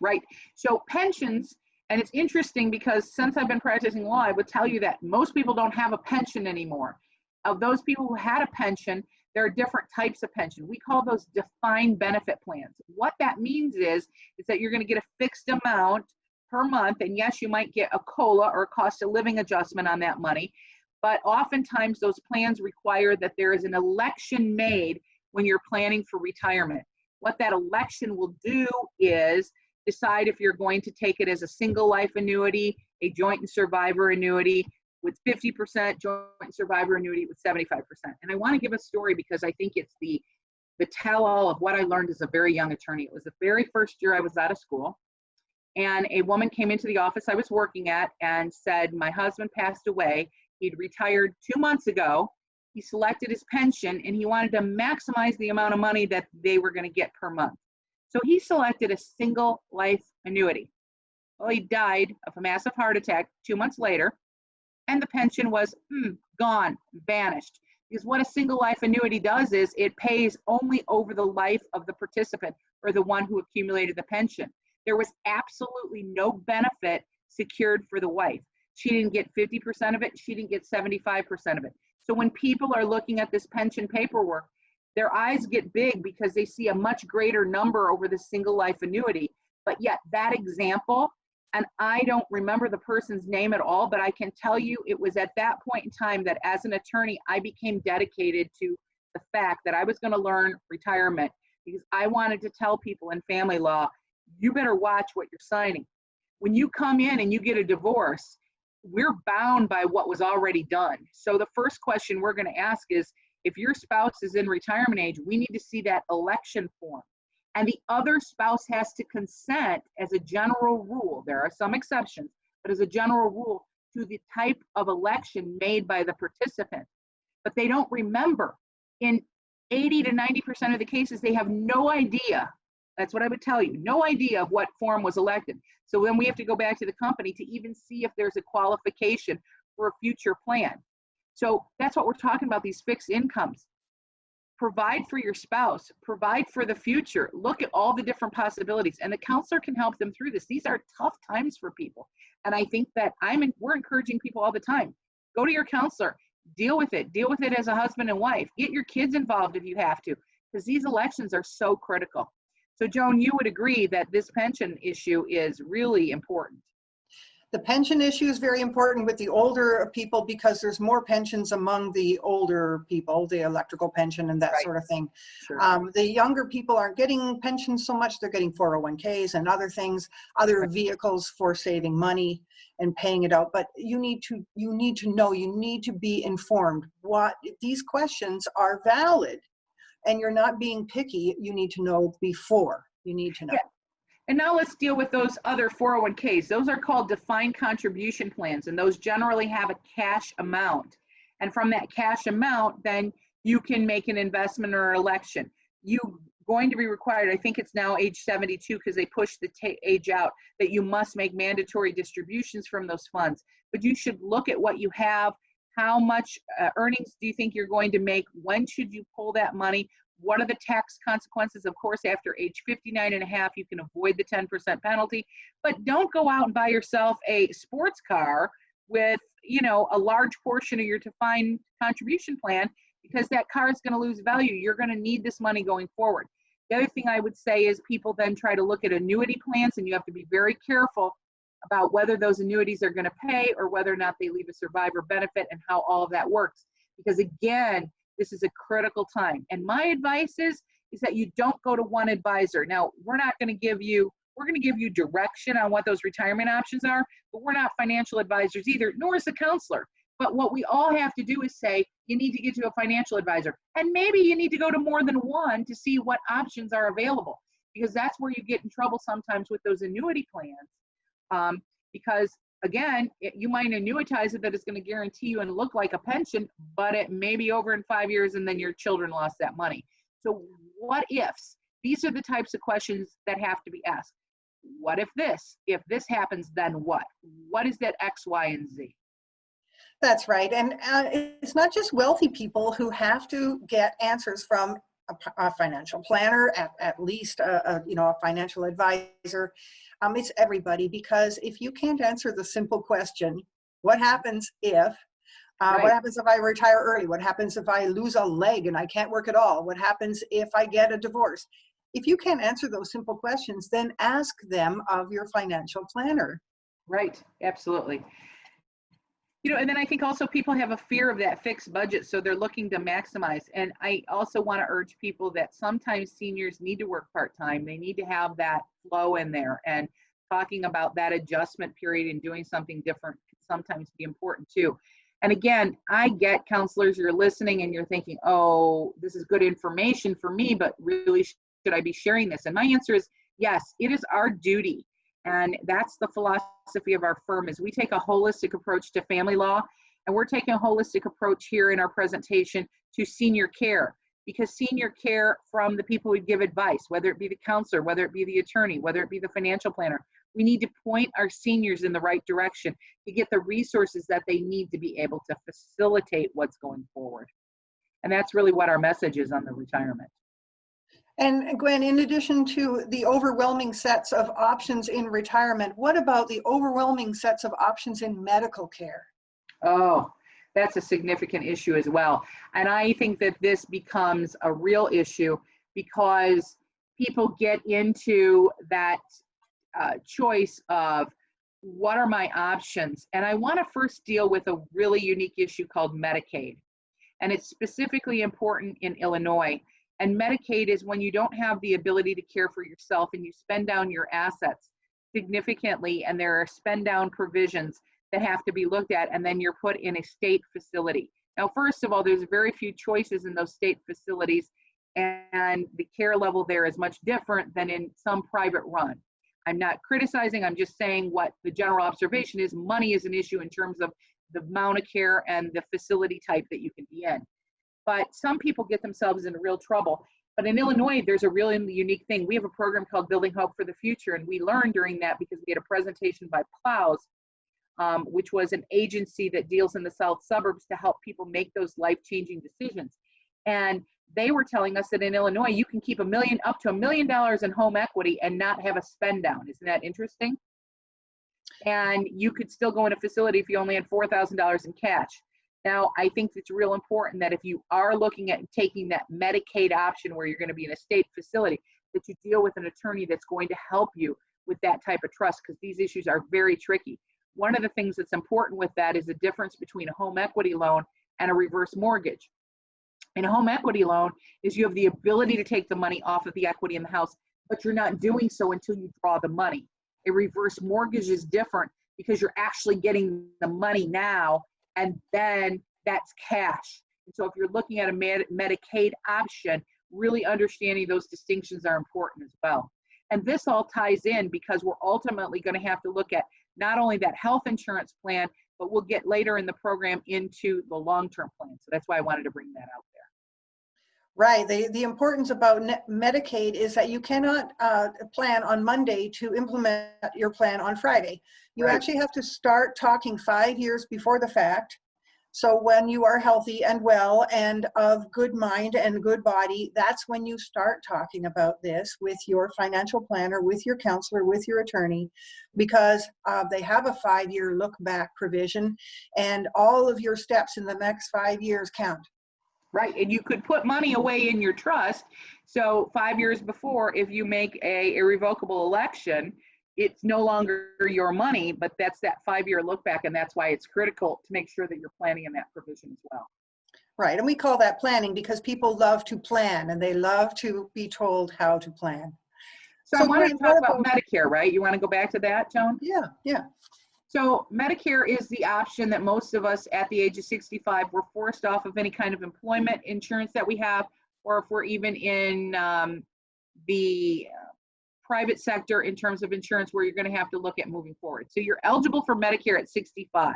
Right. So pensions, and it's interesting because since I've been practicing law, I would tell you that most people don't have a pension anymore. Of those people who had a pension, there are different types of pension. We call those defined benefit plans. What that means is that you're going to get a fixed amount per month, and yes, you might get a COLA or a cost of living adjustment on that money, but oftentimes those plans require that there is an election made when you're planning for retirement. What that election will do is decide if you're going to take it as a single life annuity, a joint and survivor annuity with 50%, joint and survivor annuity with 75%. And I want to give a story because I think it's the tell-all of what I learned as a very young attorney. It was the very first year I was out of school, and a woman came into the office I was working at and said, my husband passed away. He'd retired 2 months ago. He selected his pension and he wanted to maximize the amount of money that they were going to get per month. So he selected a single life annuity. Well, he died of a massive heart attack 2 months later, and the pension was gone, vanished. Because what a single life annuity does is it pays only over the life of the participant or the one who accumulated the pension. There was absolutely no benefit secured for the wife. She didn't get 50% of it. She didn't get 75% of it. So when people are looking at this pension paperwork, their eyes get big because they see a much greater number over the single life annuity. But yet that example, and I don't remember the person's name at all, but I can tell you it was at that point in time that as an attorney, I became dedicated to the fact that I was going to learn retirement because I wanted to tell people in family law, you better watch what you're signing. When you come in and you get a divorce, we're bound by what was already done. So the first question we're going to ask is, if your spouse is in retirement age, we need to see that election form. And the other spouse has to consent as a general rule. There are some exceptions, but as a general rule, to the type of election made by the participant. But they don't remember. In 80 to 90% of the cases, they have no idea. That's what I would tell you. No idea of what form was elected. So then we have to go back to the company to even see if there's a qualification for a future plan. So that's what we're talking about, these fixed incomes. Provide for your spouse, provide for the future, look at all the different possibilities, and the counselor can help them through this. These are tough times for people. And I think that we're encouraging people all the time. Go to your counselor, deal with it as a husband and wife. Get your kids involved if you have to, because these elections are so critical. So Joan, you would agree that this pension issue is really important. The pension issue is very important with the older people because there's more pensions among the older people, the electrical pension and that Right. sort of thing. Sure. The younger people aren't getting pensions so much. They're getting 401ks and other things, other vehicles for saving money and paying it out. But you need to know, you need to be informed what these questions are valid, and you're not being picky. You need to know before. You need to know. Yeah. And now let's deal with those other 401ks. Those are called defined contribution plans, and those generally have a cash amount. And from that cash amount, then you can make an investment or election. You're going to be required, I think it's now age 72 because they pushed the age out, that you must make mandatory distributions from those funds. But you should look at what you have. How much earnings do you think you're going to make? When should you pull that money? What are the tax consequences? Of course, after age 59 and a half, you can avoid the 10% penalty, but don't go out and buy yourself a sports car with, a large portion of your defined contribution plan, because that car is going to lose value. You're going to need this money going forward. The other thing I would say is people then try to look at annuity plans, and you have to be very careful about whether those annuities are going to pay or whether or not they leave a survivor benefit and how all of that works. Because again, this is a critical time. And my advice is that you don't go to one advisor. Now, we're going to give you direction on what those retirement options are, but we're not financial advisors either, nor is the counselor. But what we all have to do is say, you need to get to a financial advisor. And maybe you need to go to more than one to see what options are available, because that's where you get in trouble sometimes with those annuity plans. Because again, you might annuitize it that it's going to guarantee you and look like a pension, but it may be over in 5 years and then your children lost that money. So what ifs? These are the types of questions that have to be asked. What if this? If this happens, then what? What is that X, Y, and Z? That's right. And it's not just wealthy people who have to get answers from a financial planner, at least a financial advisor. It's everybody, because if you can't answer the simple question, what happens if, what Right. happens if I retire early? What happens if I lose a leg and I can't work at all? What happens if I get a divorce? If you can't answer those simple questions, then ask them of your financial planner. Right. Absolutely. And then I think also people have a fear of that fixed budget, so they're looking to maximize. And I also want to urge people that sometimes seniors need to work part-time. They need to have that flow in there, and talking about that adjustment period and doing something different can sometimes be important too. And again, I get counselors, you're listening and you're thinking, oh, this is good information for me, but really should I be sharing this? And my answer is yes, it is our duty. And that's the philosophy of our firm, is we take a holistic approach to family law, and we're taking a holistic approach here in our presentation to senior care, because senior care from the people who give advice, whether it be the counselor, whether it be the attorney, whether it be the financial planner, we need to point our seniors in the right direction to get the resources that they need to be able to facilitate what's going forward. And that's really what our message is on the retirement. And Gwen, in addition to the overwhelming sets of options in retirement, what about the overwhelming sets of options in medical care? Oh, that's a significant issue as well. And I think that this becomes a real issue because people get into that choice of what are my options. And I want to first deal with a really unique issue called Medicaid. And it's specifically important in Illinois. And Medicaid is when you don't have the ability to care for yourself and you spend down your assets significantly, and there are spend down provisions that have to be looked at, and then you're put in a state facility. Now, first of all, there's very few choices in those state facilities, and the care level there is much different than in some private run. I'm not criticizing, I'm just saying what the general observation is. Money is an issue in terms of the amount of care and the facility type that you can be in. But some people get themselves into real trouble. But in Illinois, there's a really unique thing. We have a program called Building Hope for the Future, and we learned during that because we had a presentation by Plows, which was an agency that deals in the south suburbs to help people make those life-changing decisions. And they were telling us that in Illinois, you can keep up to $1 million in home equity and not have a spend down. Isn't that interesting? And you could still go in a facility if you only had $4,000 in cash. Now, I think it's real important that if you are looking at taking that Medicaid option where you're going to be in a state facility, that you deal with an attorney that's going to help you with that type of trust, because these issues are very tricky. One of the things that's important with that is the difference between a home equity loan and a reverse mortgage. And a home equity loan is you have the ability to take the money off of the equity in the house, but you're not doing so until you draw the money. A reverse mortgage is different because you're actually getting the money now, and then that's cash. And so if you're looking at a Medicaid option, really understanding those distinctions are important as well. And this all ties in because we're ultimately going to have to look at not only that health insurance plan, but we'll get later in the program into the long-term plan. So that's why I wanted to bring that out there. Right. The importance about Medicaid is that you cannot plan on Monday to implement your plan on Friday. You actually have to start talking 5 years before the fact. So when you are healthy and well and of good mind and good body, that's when you start talking about this with your financial planner, with your counselor, with your attorney, because they have a 5-year look back provision, and all of your steps in the next 5 years count. Right, and you could put money away in your trust. So 5 years before, if you make a irrevocable election, it's no longer your money, but that's that 5-year look back, and that's why it's critical to make sure that you're planning in that provision as well. Right, and we call that planning because people love to plan, and they love to be told how to plan. So I want to talk about Medicare, right? You want to go back to that, Joan? Yeah. So Medicare is the option that most of us at the age of 65 were forced off of any kind of employment insurance that we have, or if we're even in the private sector in terms of insurance where you're going to have to look at moving forward. So you're eligible for Medicare at 65.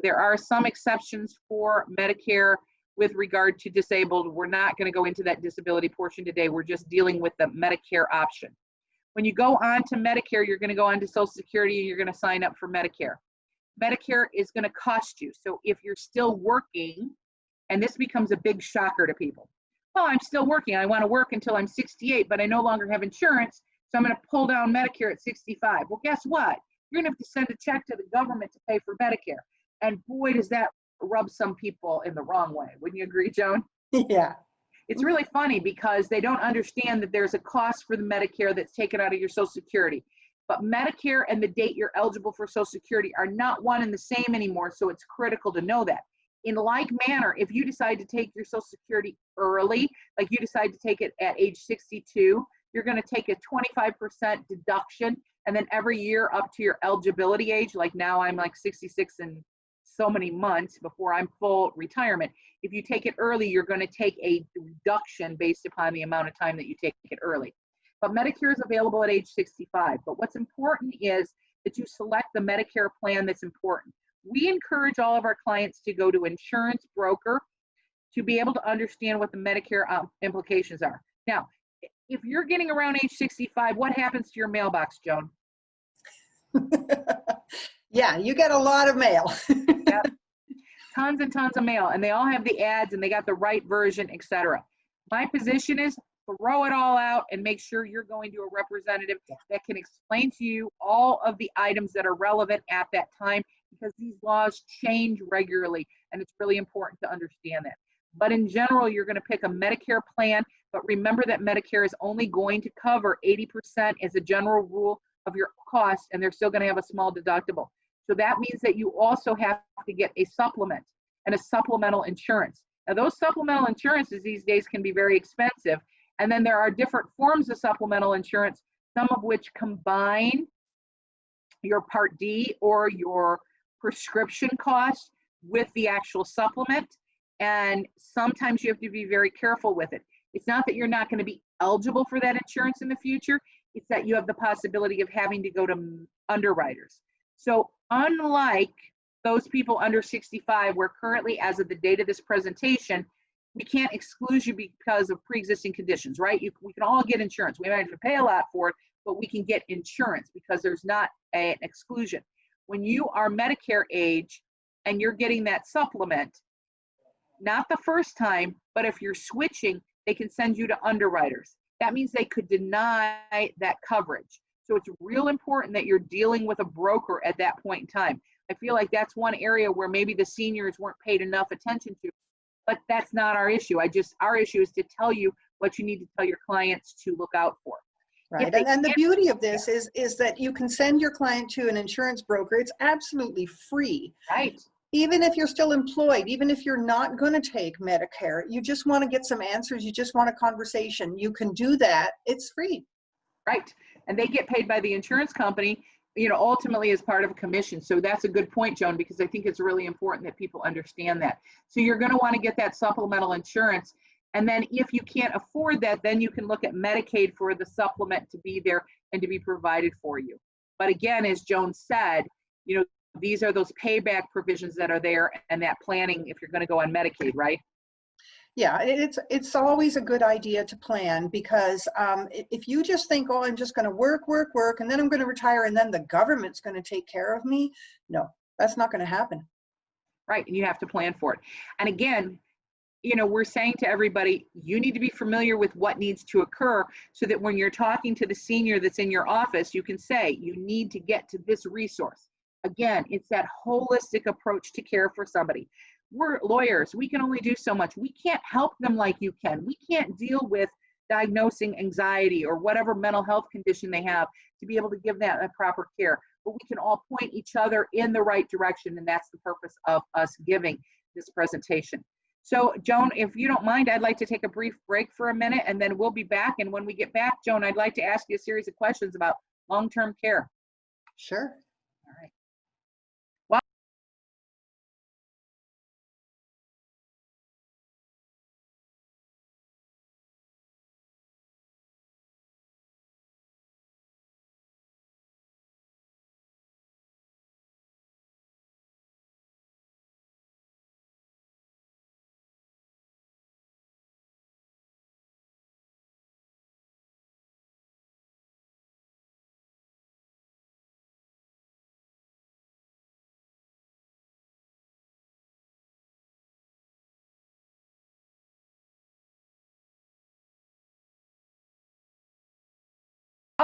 There are some exceptions for Medicare with regard to disabled. We're not going to go into that disability portion today. We're just dealing with the Medicare option. When you go on to Medicare, you're going to go on to Social Security and you're going to sign up for Medicare. Medicare is going to cost you. So if you're still working, and this becomes a big shocker to people. Well, I'm still working. I want to work until I'm 68, but I no longer have insurance, so I'm going to pull down Medicare at 65. Well, guess what? You're going to have to send a check to the government to pay for Medicare. And boy, does that rub some people in the wrong way. Wouldn't you agree, Joan? Yeah. It's really funny because they don't understand that there's a cost for the Medicare that's taken out of your Social Security. But Medicare and the date you're eligible for Social Security are not one and the same anymore, so it's critical to know that. In like manner, if you decide to take your Social Security early, like you decide to take it at age 62, you're going to take a 25% deduction, and then every year up to your eligibility age, like now I'm like 66 and so many months before I'm full retirement. If you take it early, you're going to take a reduction based upon the amount of time that you take it early. But Medicare is available at age 65. But what's important is that you select the Medicare plan that's important. We encourage all of our clients to go to insurance broker to be able to understand what the Medicare implications are. Now, if you're getting around age 65, what happens to your mailbox, Joan? Yeah, you get a lot of mail. Yep. Tons and tons of mail, and they all have the ads and they got the right version, etc. My position is throw it all out and make sure you're going to a representative that can explain to you all of the items that are relevant at that time, because these laws change regularly and it's really important to understand that. But in general, you're going to pick a Medicare plan, but remember that Medicare is only going to cover 80% as a general rule of your cost, and they're still going to have a small deductible. So that means that you also have to get a supplement and a supplemental insurance. Now, those supplemental insurances these days can be very expensive. And then there are different forms of supplemental insurance, some of which combine your Part D or your prescription costs with the actual supplement. And sometimes you have to be very careful with it. It's not that you're not going to be eligible for that insurance in the future. It's that you have the possibility of having to go to underwriters. So unlike those people under 65, where currently, as of the date of this presentation, we can't exclude you because of pre-existing conditions, right? We can all get insurance. We might have to pay a lot for it, but we can get insurance because there's not an exclusion. When you are Medicare age and you're getting that supplement, not the first time, but if you're switching, they can send you to underwriters. That means they could deny that coverage. So it's real important that you're dealing with a broker at that point in time. I feel like that's one area where maybe the seniors weren't paid enough attention to, but that's not our issue. Our issue is to tell you what you need to tell your clients to look out for. Right, and the beauty of this is that you can send your client to an insurance broker. It's absolutely free. Right. Even if you're still employed, even if you're not going to take Medicare, you just want to get some answers, you just want a conversation, you can do that. It's free. Right. And they get paid by the insurance company, ultimately as part of a commission. So that's a good point, Joan, because I think it's really important that people understand that. So you're going to want to get that supplemental insurance. And then if you can't afford that, then you can look at Medicaid for the supplement to be there and to be provided for you. But again, as Joan said, these are those payback provisions that are there, and that planning if you're going to go on Medicaid, right? Yeah, it's always a good idea to plan, because if you just think, oh, I'm just going to work, and then I'm going to retire, and then the government's going to take care of me. No, that's not going to happen. Right, and you have to plan for it. And again, we're saying to everybody, you need to be familiar with what needs to occur so that when you're talking to the senior that's in your office, you can say, you need to get to this resource. Again, it's that holistic approach to care for somebody. We're lawyers. We can only do so much. We can't help them like you can. We can't deal with diagnosing anxiety or whatever mental health condition they have to be able to give them a proper care. But we can all point each other in the right direction, and that's the purpose of us giving this presentation. So, Joan, if you don't mind, I'd like to take a brief break for a minute, and then we'll be back. And when we get back, Joan, I'd like to ask you a series of questions about long-term care. Sure. All right.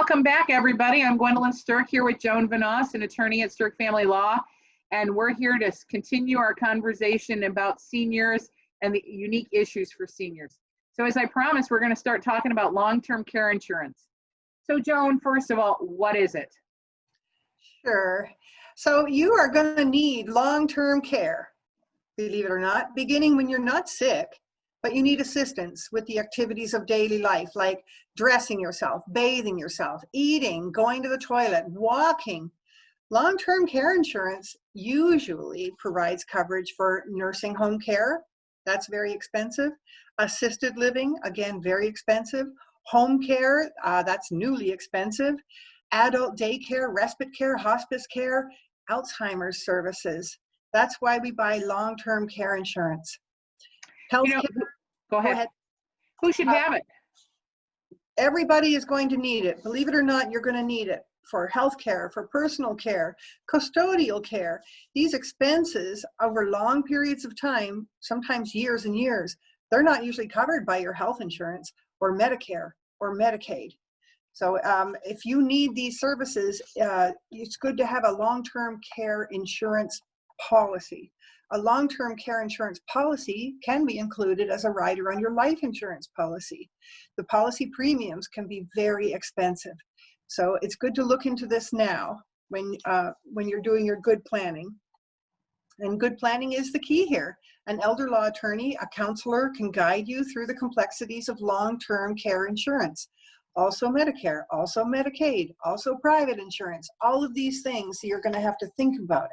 Welcome back, everybody. I'm Gwendolyn Sturck here with Joan Vanoss, an attorney at Sturck Family Law, and we're here to continue our conversation about seniors and the unique issues for seniors. So as I promised, we're going to start talking about long-term care insurance. So Joan, first of all, what is it? Sure. So you are going to need long-term care, believe it or not, beginning when you're not sick, but you need assistance with the activities of daily life, like dressing yourself, bathing yourself, eating, going to the toilet, walking. Long-term care insurance usually provides coverage for nursing home care. That's very expensive. Assisted living, again, very expensive. Home care, that's newly expensive. Adult daycare, respite care, hospice care, Alzheimer's services. That's why we buy long-term care insurance. Health care, go ahead. Who should have it? Everybody is going to need it. Believe it or not, you're going to need it for health care, for personal care, custodial care. These expenses over long periods of time, sometimes years and years, they're not usually covered by your health insurance or Medicare or Medicaid. So if you need these services, it's good to have a long-term care insurance policy. A long-term care insurance policy can be included as a rider on your life insurance policy. The policy premiums can be very expensive. So it's good to look into this now when you're doing your good planning. And good planning is the key here. An elder law attorney, a counselor can guide you through the complexities of long-term care insurance. Also Medicare, also Medicaid, also private insurance, all of these things, so you're going to have to think about it.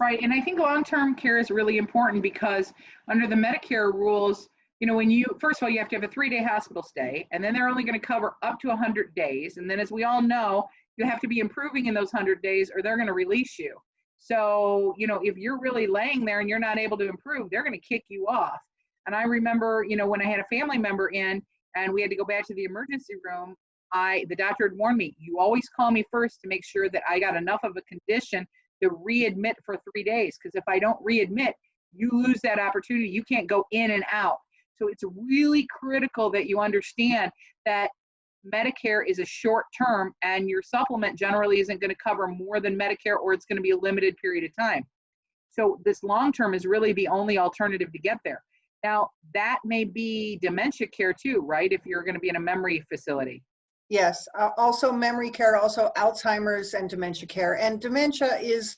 Right, and I think long-term care is really important because under the Medicare rules, you know, first of all, you have to have a 3-day hospital stay, and then they're only going to cover up to 100 days. And then as we all know, you have to be improving in those 100 days or they're going to release you. So, you know, if you're really laying there and you're not able to improve, they're going to kick you off. And I remember, you know, when I had a family member in and we had to go back to the emergency room, the doctor had warned me, you always call me first to make sure that I got enough of a condition to readmit for 3 days. Because if I don't readmit, you lose that opportunity. You can't go in and out. So it's really critical that you understand that Medicare is a short term and your supplement generally isn't going to cover more than Medicare, or it's going to be a limited period of time. So this long term is really the only alternative to get there. Now, that may be dementia care too, right? If you're going to be in a memory facility. Yes, also memory care, also Alzheimer's and dementia care. And dementia is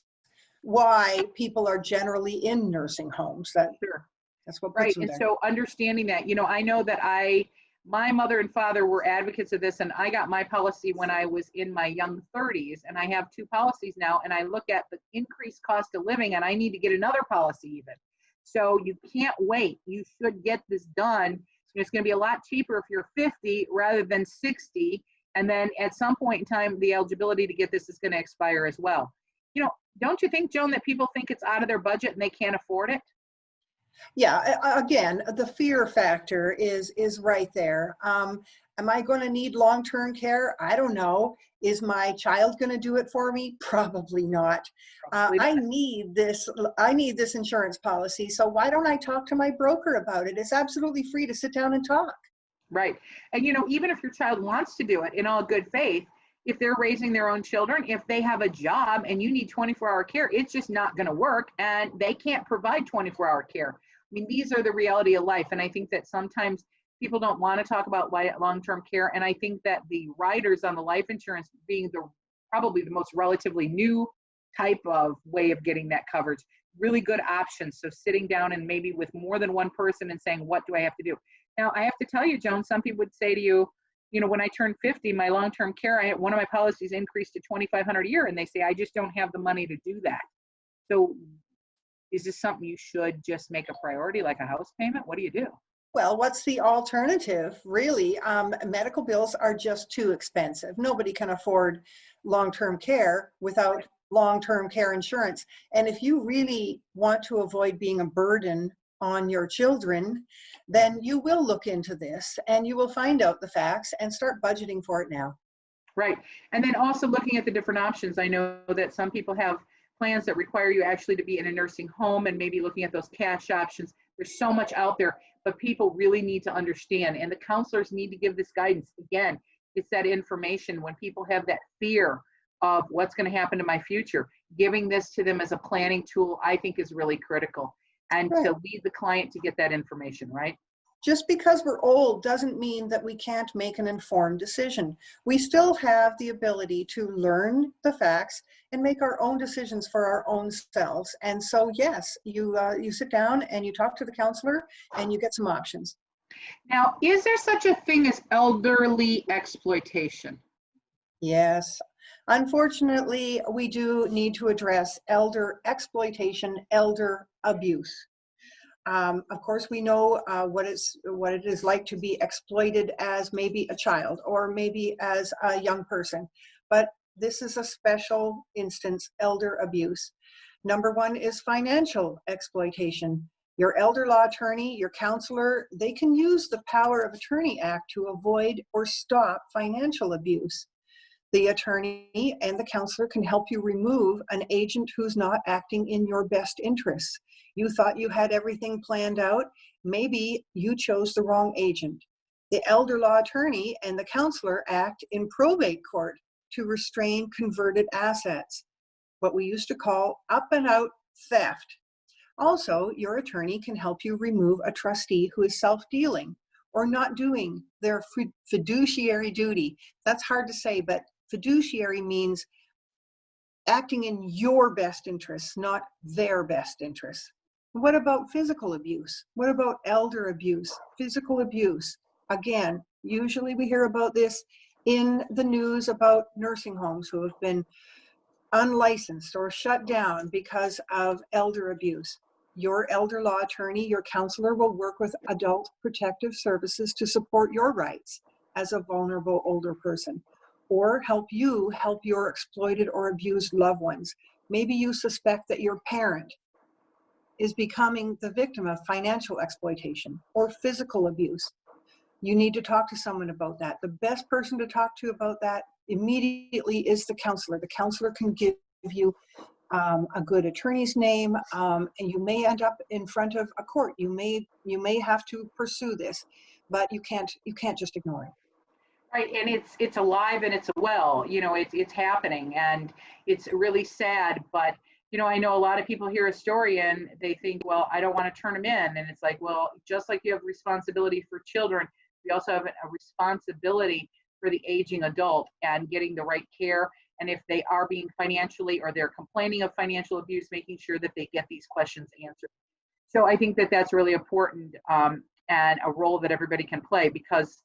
why people are generally in nursing homes. That's what puts them there. And so understanding that, you know, I know that my mother and father were advocates of this, and I got my policy when I was in my young 30s, and I have 2 policies now, and I look at the increased cost of living, and I need to get another policy even. So you can't wait. You should get this done. It's going to be a lot cheaper if you're 50 rather than 60. And then at some point in time, the eligibility to get this is going to expire as well. You know, don't you think, Joan, that people think it's out of their budget and they can't afford it? Yeah, again, the fear factor is right there. Am I going to need long-term care? I don't know. Is my child going to do it for me? Probably not. I need this insurance policy. So why don't I talk to my broker about it? It's absolutely free to sit down and talk. Right. And, you know, even if your child wants to do it in all good faith, if they're raising their own children, if they have a job and you need 24-hour care, it's just not going to work, and they can't provide 24-hour care. I mean, these are the reality of life. And I think that sometimes people don't want to talk about long-term care. And I think that the riders on the life insurance being probably the most relatively new type of way of getting that coverage, really good options. So sitting down and maybe with more than one person and saying, what do I have to do? Now, I have to tell you, Joan, some people would say to you, you know, when I turned 50, my long-term care, one of my policies increased to $2,500 a year. And they say, I just don't have the money to do that. So is this something you should just make a priority, like a house payment? What do you do? Well, what's the alternative? Really, medical bills are just too expensive. Nobody can afford long-term care without long-term care insurance. And if you really want to avoid being a burden on your children, then you will look into this and you will find out the facts and start budgeting for it now. Right. And then also looking at the different options. I know that some people have plans that require you actually to be in a nursing home, and maybe looking at those cash options. There's so much out there, but people really need to understand, and the counselors need to give this guidance. Again, It's that information. When people have that fear of what's going to happen to my future, giving this to them as a planning tool, I think is really critical. And Right. to lead the client to get that information, right? Just because we're old doesn't mean that we can't make an informed decision. We still have the ability to learn the facts and make our own decisions for our own selves. And so, yes, you sit down and you talk to the counselor and you get some options. Now, is there such a thing as elderly exploitation? Yes. Unfortunately, we do need to address elder exploitation, elder abuse. Of course, we know what it is like to be exploited as maybe a child or maybe as a young person. But this is a special instance, elder abuse. Number one is financial exploitation. Your elder law attorney, your counselor, they can use the Power of Attorney Act to avoid or stop financial abuse. The attorney and the counselor can help you remove an agent who's not acting in your best interests. You thought you had everything planned out. Maybe you chose the wrong agent. The elder law attorney and the counselor act in probate court to restrain converted assets, what we used to call up and out theft. Also, your attorney can help you remove a trustee who is self-dealing or not doing their fiduciary duty. That's hard to say, but fiduciary means acting in your best interests, not their best interests. What about physical abuse? What about elder abuse, physical abuse? Again, usually we hear about this in the news about nursing homes who have been unlicensed or shut down because of elder abuse. Your elder law attorney, your counselor will work with adult protective services to support your rights as a vulnerable older person, or help you help your exploited or abused loved ones. Maybe you suspect that your parent is becoming the victim of financial exploitation or physical abuse. You need to talk to someone about that. The best person to talk to about that immediately is the counselor. The counselor can give you a good attorney's name, and you may end up in front of a court. You may have to pursue this, but you can't just ignore it. Right, and it's alive and it's well. It's happening, and it's really sad. But I know a lot of people hear a story and they think, well, I don't want to turn them in, and it's like, well, just like you have responsibility for children, we also have a responsibility for the aging adult and getting the right care. And if they are being financially or they're complaining of financial abuse, making sure that they get these questions answered. So I think that that's really important, and a role that everybody can play, because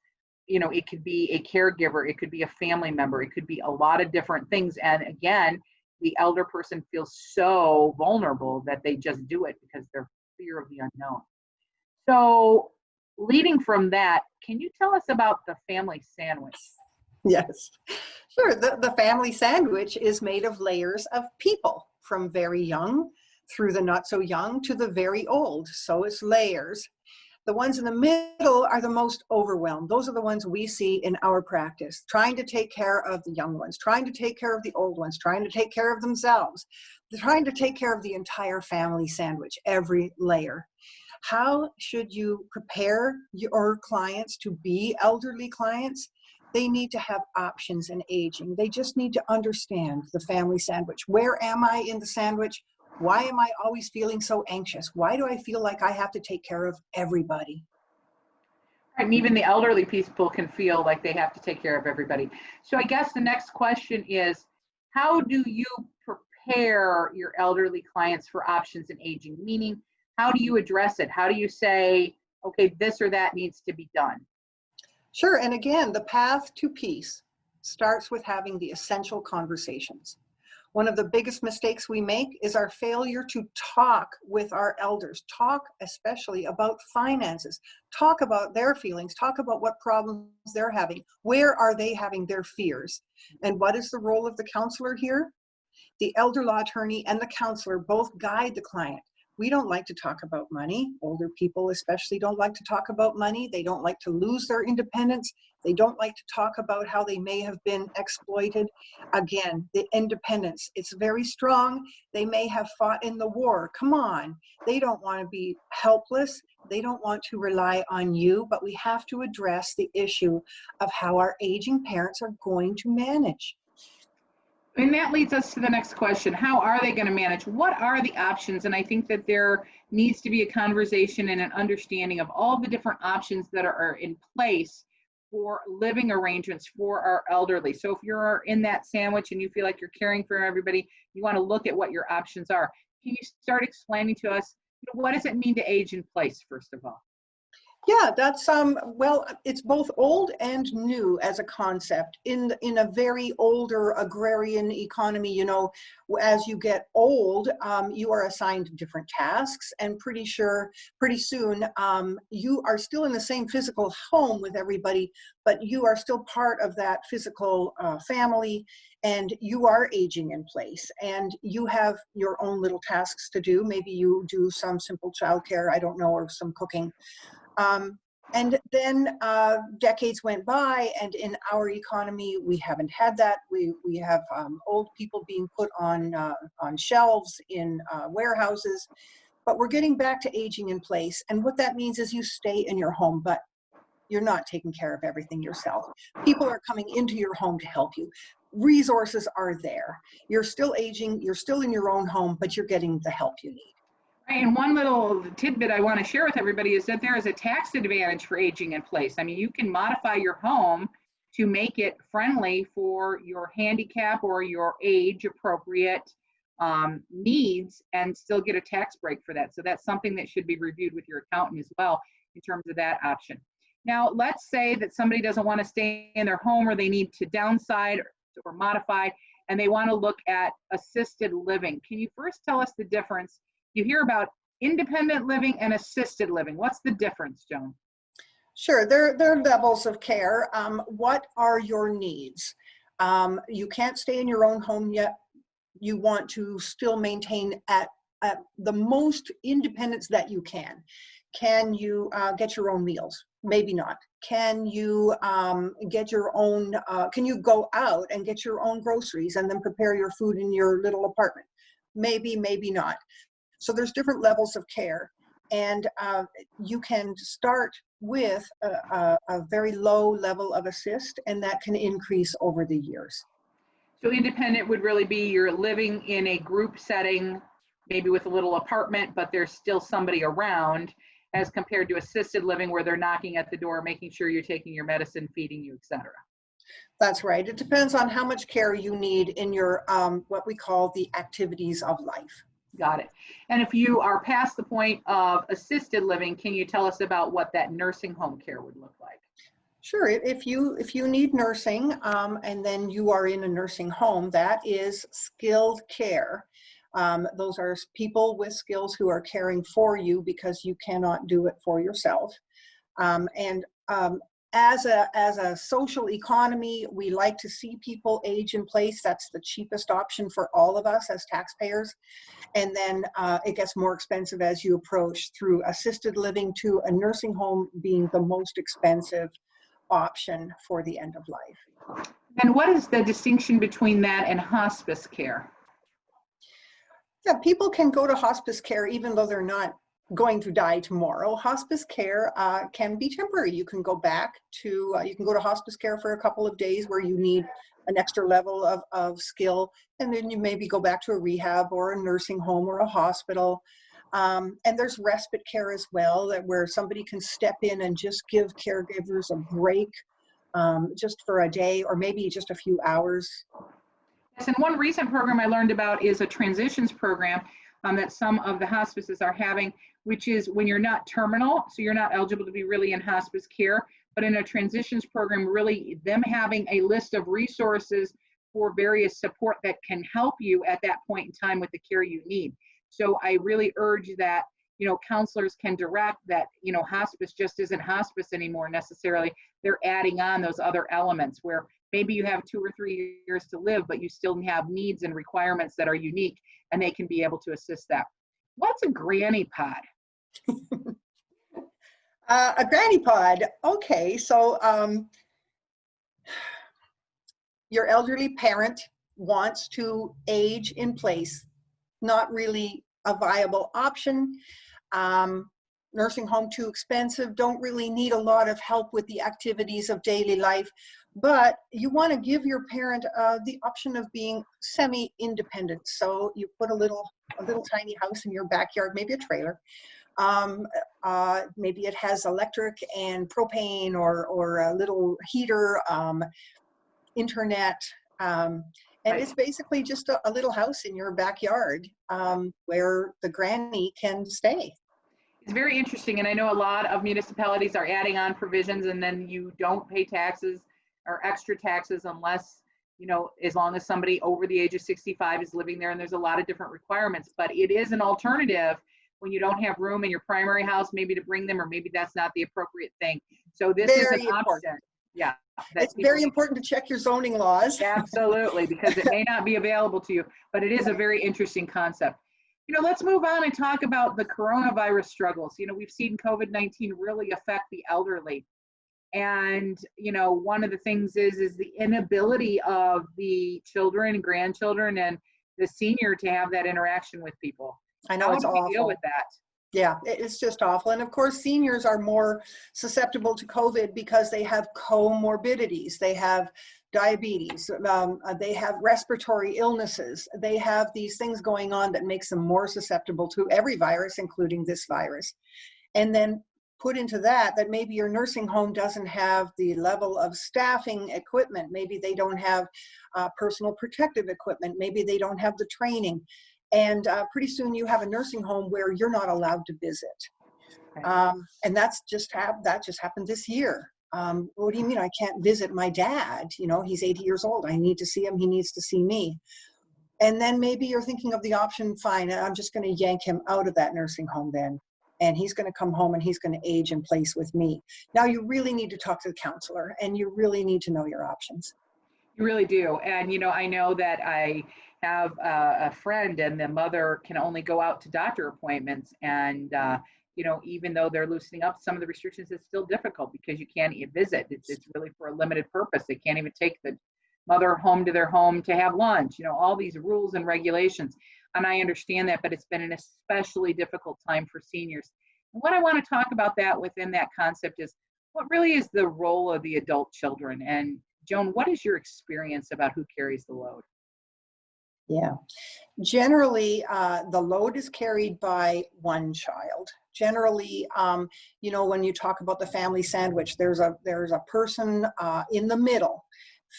it could be a caregiver, it could be a family member, it could be a lot of different things. And again, the elder person feels so vulnerable that they just do it because they're fear of the unknown. So leading from that, can you tell us about the family sandwich? Yes, sure. The family sandwich is made of layers of people, from very young through the not so young to the very old. So it's layers. The ones in the middle are the most overwhelmed. Those are the ones we see in our practice, trying to take care of the young ones, trying to take care of the old ones, trying to take care of themselves, trying to take care of the entire family sandwich, every layer. How should you prepare your clients to be elderly clients? They need to have options in aging. They just need to understand the family sandwich. Where am I in the sandwich? Why am I always feeling so anxious? Why do I feel like I have to take care of everybody? And even the elderly people can feel like they have to take care of everybody. So I guess the next question is, how do you prepare your elderly clients for options in aging? Meaning, how do you address it? How do you say, okay, this or that needs to be done? Sure, and again, the path to peace starts with having the essential conversations. One of the biggest mistakes we make is our failure to talk with our elders, talk especially about finances, talk about their feelings, talk about what problems they're having, where are they having their fears, and what is the role of the counselor here? The elder law attorney and the counselor both guide the client. We don't like to talk about money. Older people especially don't like to talk about money. They don't like to lose their independence. They don't like to talk about how they may have been exploited. Again, the independence, it's very strong. They may have fought in the war. Come on. They don't want to be helpless. They don't want to rely on you, but we have to address the issue of how our aging parents are going to manage. And that leads us to the next question. How are they going to manage? What are the options? And I think that there needs to be a conversation and an understanding of all the different options that are in place for living arrangements for our elderly. So if you're in that sandwich and you feel like you're caring for everybody, you want to look at what your options are. Can you start explaining to us, what does it mean to age in place, first of all? Yeah, that's well, it's both old and new as a concept. In a very older agrarian economy, you know, as you get old, you are assigned different tasks, and pretty soon, you are still in the same physical home with everybody, but you are still part of that physical family, and you are aging in place, and you have your own little tasks to do. Maybe you do some simple childcare, I don't know, or some cooking. And then decades went by, and in our economy, we haven't had that. We have old people being put on shelves in warehouses, but we're getting back to aging in place. And what that means is you stay in your home, but you're not taking care of everything yourself. People are coming into your home to help you. Resources are there. You're still aging, you're still in your own home, but you're getting the help you need. And one little tidbit I want to share with everybody is that there is a tax advantage for aging in place. I mean, you can modify your home to make it friendly for your handicap or your age appropriate needs and still get a tax break for that. So that's something that should be reviewed with your accountant as well in terms of that option. Now, let's say that somebody doesn't want to stay in their home, or they need to downside or modify, and they want to look at assisted living. Can you first tell us the difference? You hear about independent living and assisted living. What's the difference, Joan? Sure, there are levels of care. What are your needs? You can't stay in your own home yet. You want to still maintain at the most independence that you can. Can you get your own meals? Maybe not. Can you get your own, can you go out and get your own groceries and then prepare your food in your little apartment? Maybe, maybe not. So there's different levels of care, and you can start with a very low level of assist, and that can increase over the years. So independent would really be you're living in a group setting, maybe with a little apartment, but there's still somebody around, as compared to assisted living where they're knocking at the door, making sure you're taking your medicine, feeding you, etc. That's right. It depends on how much care you need in your what we call the activities of life. Got it. And if you are past the point of assisted living, can you tell us about what that nursing home care would look like? Sure. If you need nursing and then you are in a nursing home, that is skilled care. Those are people with skills who are caring for you because you cannot do it for yourself. As a social economy, we like to see people age in place. That's the cheapest option for all of us as taxpayers. And then it gets more expensive as you approach through assisted living to a nursing home being the most expensive option for the end of life. And what is the distinction between that and hospice care? Yeah, people can go to hospice care even though they're not going to die tomorrow. Hospice care can be temporary. You can go back to, you can go to hospice care for a couple of days where you need an extra level of skill, and then you maybe go back to a rehab or a nursing home or a hospital. And there's respite care as well, that where somebody can step in and just give caregivers a break just for a day or maybe just a few hours. Yes, and one recent program I learned about is a transitions program that some of the hospices are having, which is when you're not terminal, so you're not eligible to be really in hospice care, but in a transitions program, really them having a list of resources for various support that can help you at that point in time with the care you need. So I really urge that, you know, counselors can direct that, you know, hospice just isn't hospice anymore necessarily. They're adding on those other elements where maybe you have 2 or 3 years to live, but you still have needs and requirements that are unique, and they can be able to assist that. What's a granny pod? A granny pod. Okay, so your elderly parent wants to age in place. Not really a viable option. Nursing home too expensive, don't really need a lot of help with the activities of daily life, but you want to give your parent the option of being semi-independent. So you put a little tiny house in your backyard, maybe a trailer. Maybe it has electric and propane or a little heater, internet, and Right. it's basically just a little house in your backyard where the granny can stay. It's very interesting, and I know a lot of municipalities are adding on provisions, and then you don't pay taxes or extra taxes unless, as long as somebody over the age of 65 is living there, and there's a lot of different requirements, but it is an alternative when you don't have room in your primary house, maybe to bring them, or maybe that's not the appropriate thing. So this is an Very important. option. Yeah. It's very important to check your zoning laws. Absolutely, because it may not be available to you, but it is a very interesting concept. Let's move on and talk about the coronavirus struggles. We've seen COVID-19 really affect the elderly. And, one of the things is the inability of the children and grandchildren and the senior to have that interaction with people. I know, How it's do we awful. deal with that? Yeah, it's just awful. And of course, seniors are more susceptible to COVID because they have comorbidities. They have diabetes, they have respiratory illnesses. They have these things going on that makes them more susceptible to every virus, including this virus. And then put into that maybe your nursing home doesn't have the level of staffing equipment. Maybe they don't have personal protective equipment. Maybe they don't have the training. And pretty soon you have a nursing home where you're not allowed to visit. And that just happened this year. What do you mean I can't visit my dad? He's 80 years old. I need to see him. He needs to see me. And then maybe you're thinking of the option, fine, I'm just going to yank him out of that nursing home then. And he's going to come home and he's going to age in place with me. Now you really need to talk to the counselor and you really need to know your options. You really do. And, I know that I have a friend and the mother can only go out to doctor appointments. And, even though they're loosening up some of the restrictions, it's still difficult because you can't visit. It's really for a limited purpose. They can't even take the mother home to their home to have lunch, all these rules and regulations. And I understand that, but it's been an especially difficult time for seniors. And what I want to talk about that within that concept is what really is the role of the adult children. And Joan, what is your experience about who carries the load? Yeah, generally the load is carried by one child. Generally, when you talk about the family sandwich, there's a person in the middle,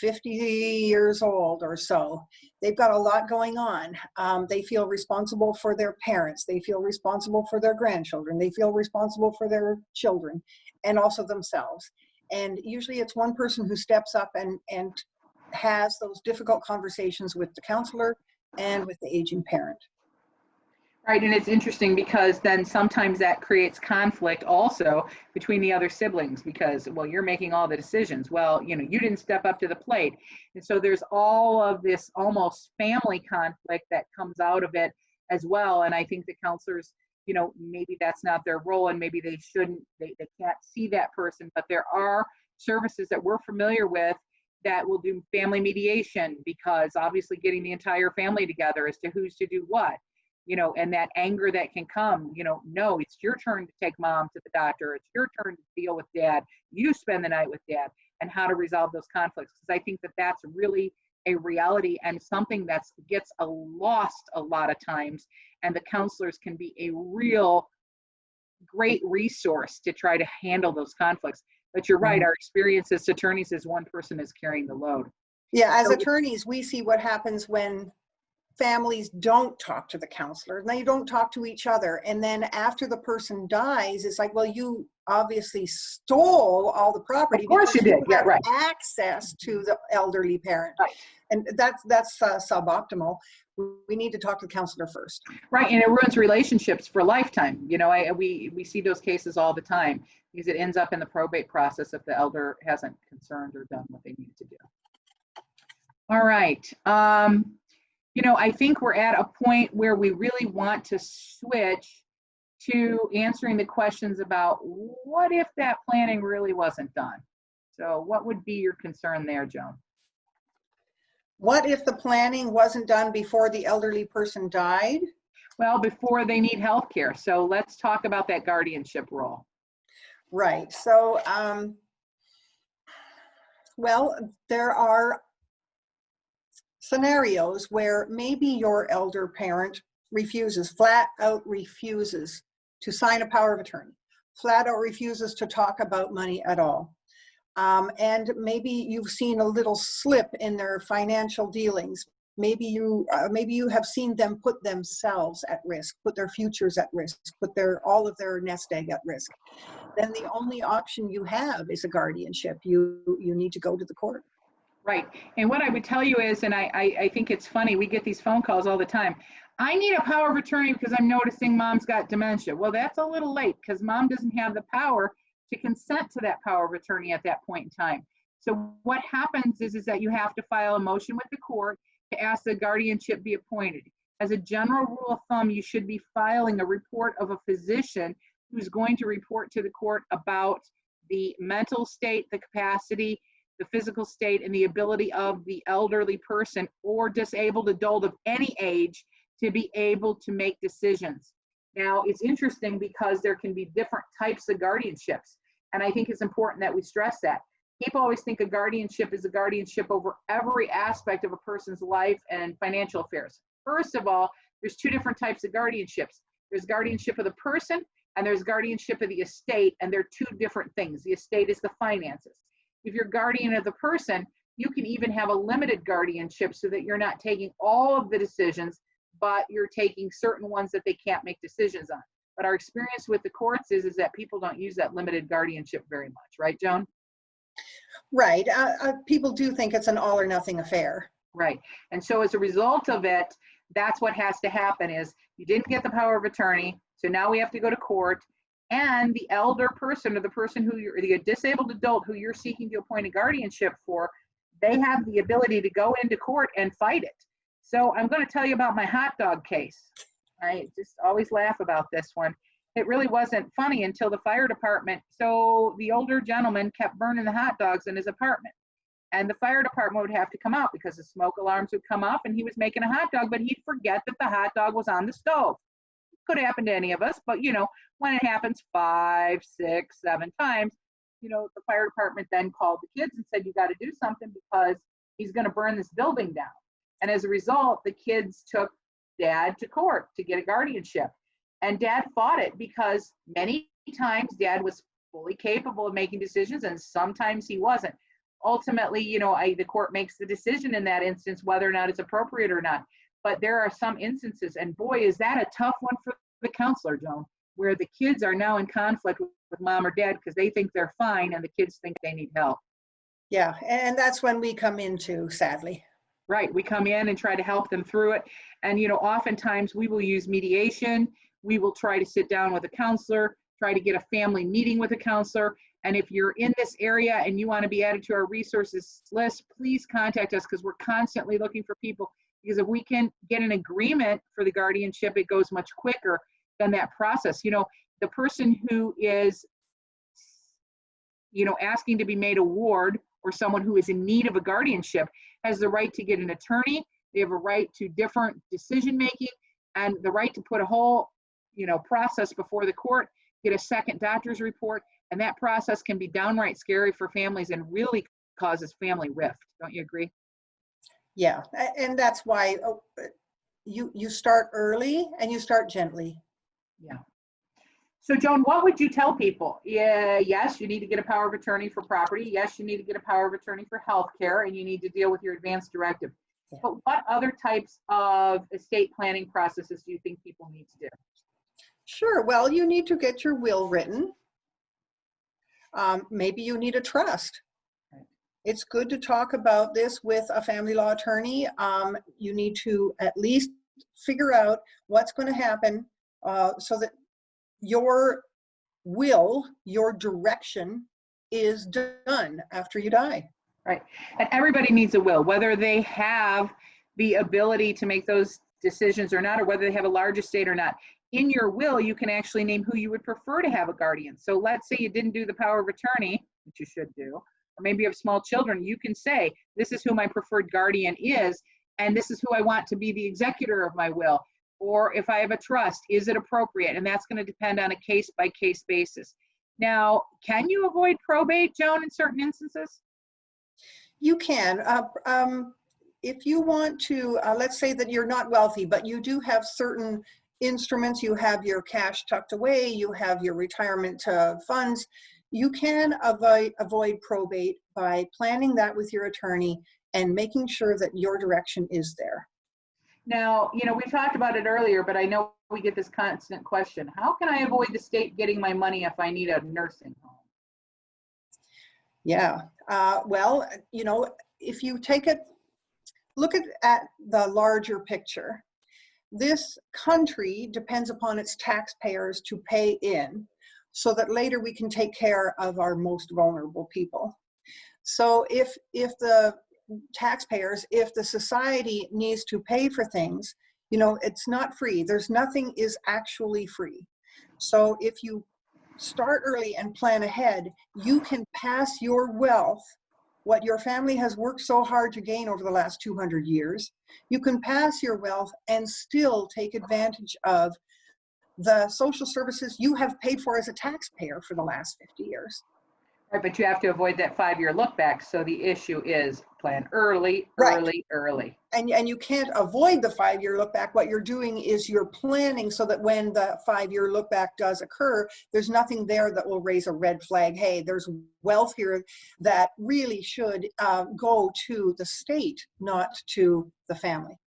50 years old or so. They've got a lot going on. They feel responsible for their parents. They feel responsible for their grandchildren. They feel responsible for their children and also themselves. And usually it's one person who steps up and has those difficult conversations with the counselor and with the aging parent. Right, and it's interesting because then sometimes that creates conflict also between the other siblings because, well, you're making all the decisions. Well, you didn't step up to the plate. And so there's all of this almost family conflict that comes out of it as well. And I think the counselors, maybe that's not their role and maybe they shouldn't, they can't see that person, but there are services that we're familiar with that will do family mediation because obviously getting the entire family together as to who's to do what. And that anger that can come, no, it's your turn to take mom to the doctor. It's your turn to deal with dad. You spend the night with dad, and how to resolve those conflicts. Because I think that that's really a reality and something that gets lost a lot of times. And the counselors can be a real great resource to try to handle those conflicts. But you're right, our experience as attorneys is one person is carrying the load. Yeah, as attorneys, we see what happens when families don't talk to the counselor and they don't talk to each other. And then after the person dies, it's like, well, you obviously stole all the property. Of course you did. Yeah, right. Access to the elderly parent. Right. And that's suboptimal. We need to talk to the counselor first. Right, and it ruins relationships for a lifetime. We see those cases all the time because it ends up in the probate process if the elder hasn't concerned or done what they need to do. All right. You know, I think we're at a point where we really want to switch to answering the questions about what if that planning really wasn't done? So what would be your concern there, Joan? What if the planning wasn't done before the elderly person died? Well, before they need health care. So let's talk about that guardianship role. Right. So, well, there are scenarios where maybe your elder parent flat out refuses to sign a power of attorney, flat out refuses to talk about money at all. And maybe you've seen a little slip in their financial dealings. Maybe you have seen them put themselves at risk, put their futures at risk, put all of their nest egg at risk. Then the only option you have is a guardianship. You need to go to the court. Right. And what I would tell you is, and I think it's funny, we get these phone calls all the time. I need a power of attorney because I'm noticing mom's got dementia. Well, that's a little late because mom doesn't have the power to consent to that power of attorney at that point in time. So what happens is that you have to file a motion with the court to ask the guardianship be appointed. As a general rule of thumb, you should be filing a report of a physician who's going to report to the court about the mental state, the capacity, the physical state, and the ability of the elderly person or disabled adult of any age to be able to make decisions. Now, it's interesting because there can be different types of guardianships, and I think it's important that we stress that. People always think a guardianship is a guardianship over every aspect of a person's life and financial affairs. First of all, there's two different types of guardianships. There's guardianship of the person, and there's guardianship of the estate, and they're two different things. The estate is the finances. If you're guardian of the person, you can even have a limited guardianship so that you're not taking all of the decisions, but you're taking certain ones that they can't make decisions on. But our experience with the courts is that people don't use that limited guardianship very much, right, Joan? Right. People do think it's an all or nothing affair. Right. And so as a result of it, that's what has to happen is you didn't get the power of attorney, so now we have to go to court, and the elder person or the person who you're, the disabled adult who you're seeking to appoint a guardianship for, they have the ability to go into court and fight it. So I'm going to tell you about my hot dog case. I just always laugh about this one. It really wasn't funny until the fire department. So the older gentleman kept burning the hot dogs in his apartment. And the fire department would have to come out because the smoke alarms would come up and he was making a hot dog, but he'd forget that the hot dog was on the stove. Could happen to any of us, but you know, when it happens 5, 6, 7 times, you know, the fire department then called the kids and said, you got to do something because he's going to burn this building down. And as a result, the kids took dad to court to get a guardianship. And dad fought it because many times dad was fully capable of making decisions and sometimes he wasn't. Ultimately, you know, the court makes the decision in that instance whether or not it's appropriate or not. But there are some instances, and boy, is that a tough one for the counselor, Joan, where the kids are now in conflict with mom or dad because they think they're fine and the kids think they need help. Yeah, and that's when we come in too, sadly. Right, we come in and try to help them through it. And, you know, oftentimes we will use mediation. We will try to sit down with a counselor, try to get a family meeting with a counselor. And if you're in this area and you want to be added to our resources list, please contact us because we're constantly looking for people. Because if we can get an agreement for the guardianship, it goes much quicker than that process. You know, the person who is, you know, asking to be made a ward or someone who is in need of a guardianship has the right to get an attorney. They have a right to different decision making and the right to put a whole, you know, process before the court, get a second doctor's report, and that process can be downright scary for families and really causes family rift. Don't you agree? Yeah, and that's why you start early and you start gently. Yeah. So Joan, what would you tell people? Yeah, yes, you need to get a power of attorney for property. Yes, you need to get a power of attorney for health care, and you need to deal with your advanced directive. Yeah. But what other types of estate planning processes do you think people need to do? Sure, well, you need to get your will written. Maybe you need a trust. It's good to talk about this with a family law attorney. You need to at least figure out what's going to happen so that your will, your direction is done after you die. Right. And everybody needs a will, whether they have the ability to make those decisions or not, or whether they have a large estate or not. In your will, you can actually name who you would prefer to have a guardian. So let's say you didn't do the power of attorney, which you should do, or maybe you have small children, you can say, this is who my preferred guardian is, and this is who I want to be the executor of my will. Or if I have a trust, is it appropriate? And that's going to depend on a case-by-case basis. Now, can you avoid probate, Joan, in certain instances? You can. If you want to, let's say that you're not wealthy, but you do have certain instruments, you have your cash tucked away, you have your retirement funds, you can avoid probate by planning that with your attorney and making sure that your direction is there. Now, you know, we talked about it earlier, but I know we get this constant question. How can I avoid the state getting my money if I need a nursing home? Yeah, well, you know, if you look at the larger picture, this country depends upon its taxpayers to pay in so that later we can take care of our most vulnerable people. So if the taxpayers, if the society needs to pay for things, you know, it's not free. Nothing is actually free. So if you start early and plan ahead, you can pass your wealth, what your family has worked so hard to gain over the last 200 years, you can pass your wealth and still take advantage of the social services you have paid for as a taxpayer for the last 50 years. Right, but you have to avoid that 5-year look back. So the issue is plan early, Right. early. And you can't avoid the 5-year look back. What you're doing is you're planning so that when the 5-year look back does occur, there's nothing there that will raise a red flag. Hey, there's wealth here that really should go to the state, not to the family.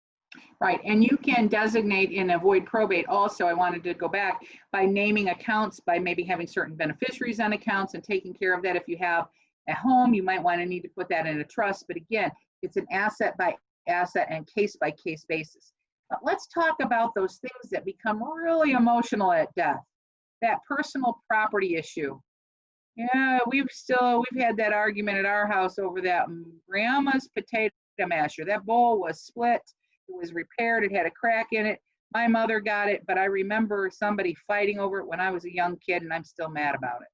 Right, and you can designate and avoid probate also, I wanted to go back, by naming accounts, by maybe having certain beneficiaries on accounts and taking care of that. If you have a home, you might want to need to put that in a trust, but again, it's an asset by asset and case by case basis. But let's talk about those things that become really emotional at death, that personal property issue. Yeah, we've had that argument at our house over that grandma's potato masher. That bowl was split. It was repaired. It had a crack in it. My mother got it, but I remember somebody fighting over it when I was a young kid, and I'm still mad about it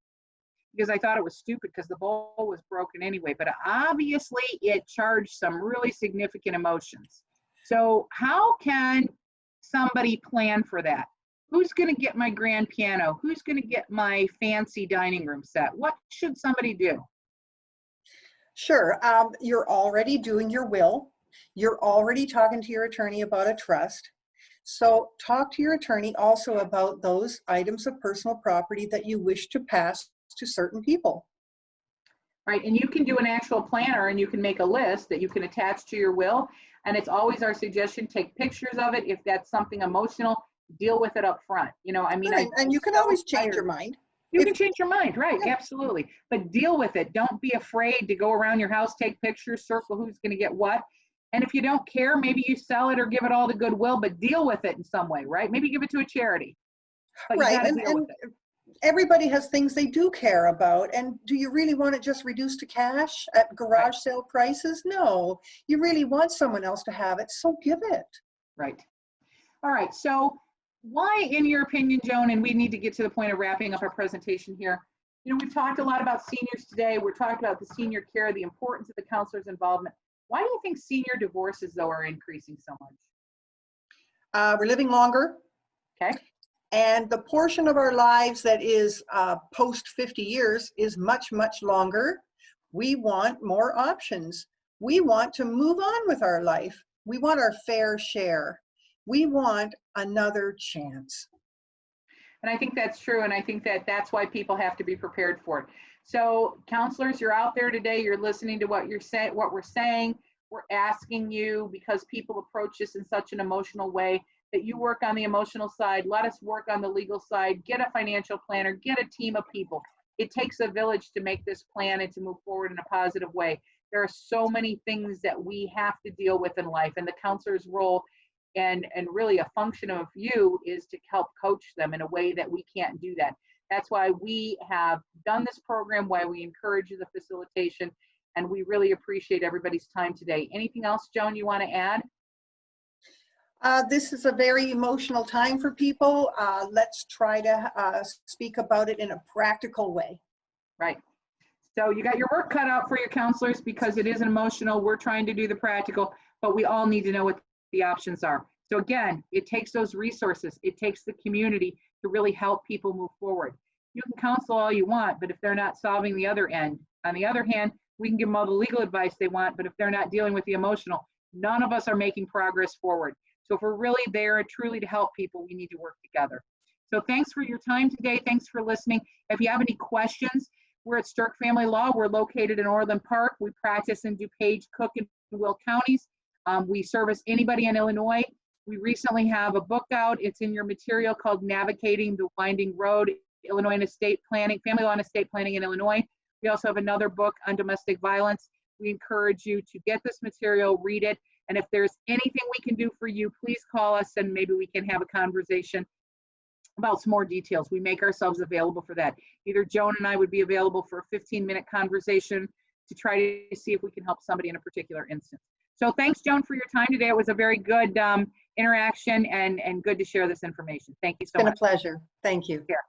because I thought it was stupid because the bowl was broken anyway. But obviously, it charged some really significant emotions. So how can somebody plan for that? Who's going to get my grand piano? Who's going to get my fancy dining room set? What should somebody do? Sure. You're already doing your will. You're already talking to your attorney about a trust. So talk to your attorney also about those items of personal property that you wish to pass to certain people. Right, and you can do an actual planner and you can make a list that you can attach to your will. And it's always our suggestion, take pictures of it. If that's something emotional, deal with it up front. You know, I mean, Right. And you can always change your mind. You can change your mind, right? Yeah. Absolutely. But deal with it. Don't be afraid to go around your house, take pictures, circle who's going to get what. And if you don't care, maybe you sell it or give it all to Goodwill, but deal with it in some way, right? Maybe give it to a charity. But you right. gotta deal with it. Everybody has things they do care about. And do you really want it just reduced to cash at garage sale prices? No, you really want someone else to have it, so give it. Right. All right. So why, in your opinion, Joan, and we need to get to the point of wrapping up our presentation here. You know, we've talked a lot about seniors today. We're talking about the senior care, the importance of the counselor's involvement. Why do you think senior divorces, though, are increasing so much? We're living longer. Okay. And the portion of our lives that is post 50 years is much, much longer. We want more options. We want to move on with our life. We want our fair share. We want another chance. And I think that's true. And I think that that's why people have to be prepared for it. So counselors, you're out there today, you're listening to what we're saying. We're asking you, because people approach this in such an emotional way, that you work on the emotional side. Let us work on the legal side. Get a financial planner, get a team of people. It takes a village to make this plan and to move forward in a positive way. There are so many things that we have to deal with in life, and the counselor's role and really a function of you is to help coach them in a way that we can't do that. That's why we have done this program, why we encourage the facilitation, and we really appreciate everybody's time today. Anything else, Joan, you want to add? This is a very emotional time for people. Let's try to speak about it in a practical way. Right. So you got your work cut out for your counselors because it is an emotional. We're trying to do the practical, but we all need to know what the options are. So again, it takes those resources. It takes the community to really help people move forward. You can counsel all you want, but if they're not solving the other end, on the other hand, we can give them all the legal advice they want, but if they're not dealing with the emotional, none of us are making progress forward. So if we're really there truly to help people, we need to work together. So thanks for your time today. Thanks for listening. If you have any questions, we're at Stirk Family Law. We're located in Orland Park. We practice in DuPage, Cook, and Will counties. We service anybody in Illinois. We recently have a book out. It's in your material called Navigating the Winding Road, Illinois and Estate Planning, Family Law and Estate Planning in Illinois. We also have another book on domestic violence. We encourage you to get this material, read it, and if there's anything we can do for you, please call us and maybe we can have a conversation about some more details. We make ourselves available for that. Either Joan and I would be available for a 15-minute conversation to try to see if we can help somebody in a particular instance. So thanks, Joan, for your time today. It was a very good interaction and good to share this information. Thank you so much. It's been a pleasure. Thank you. Take care.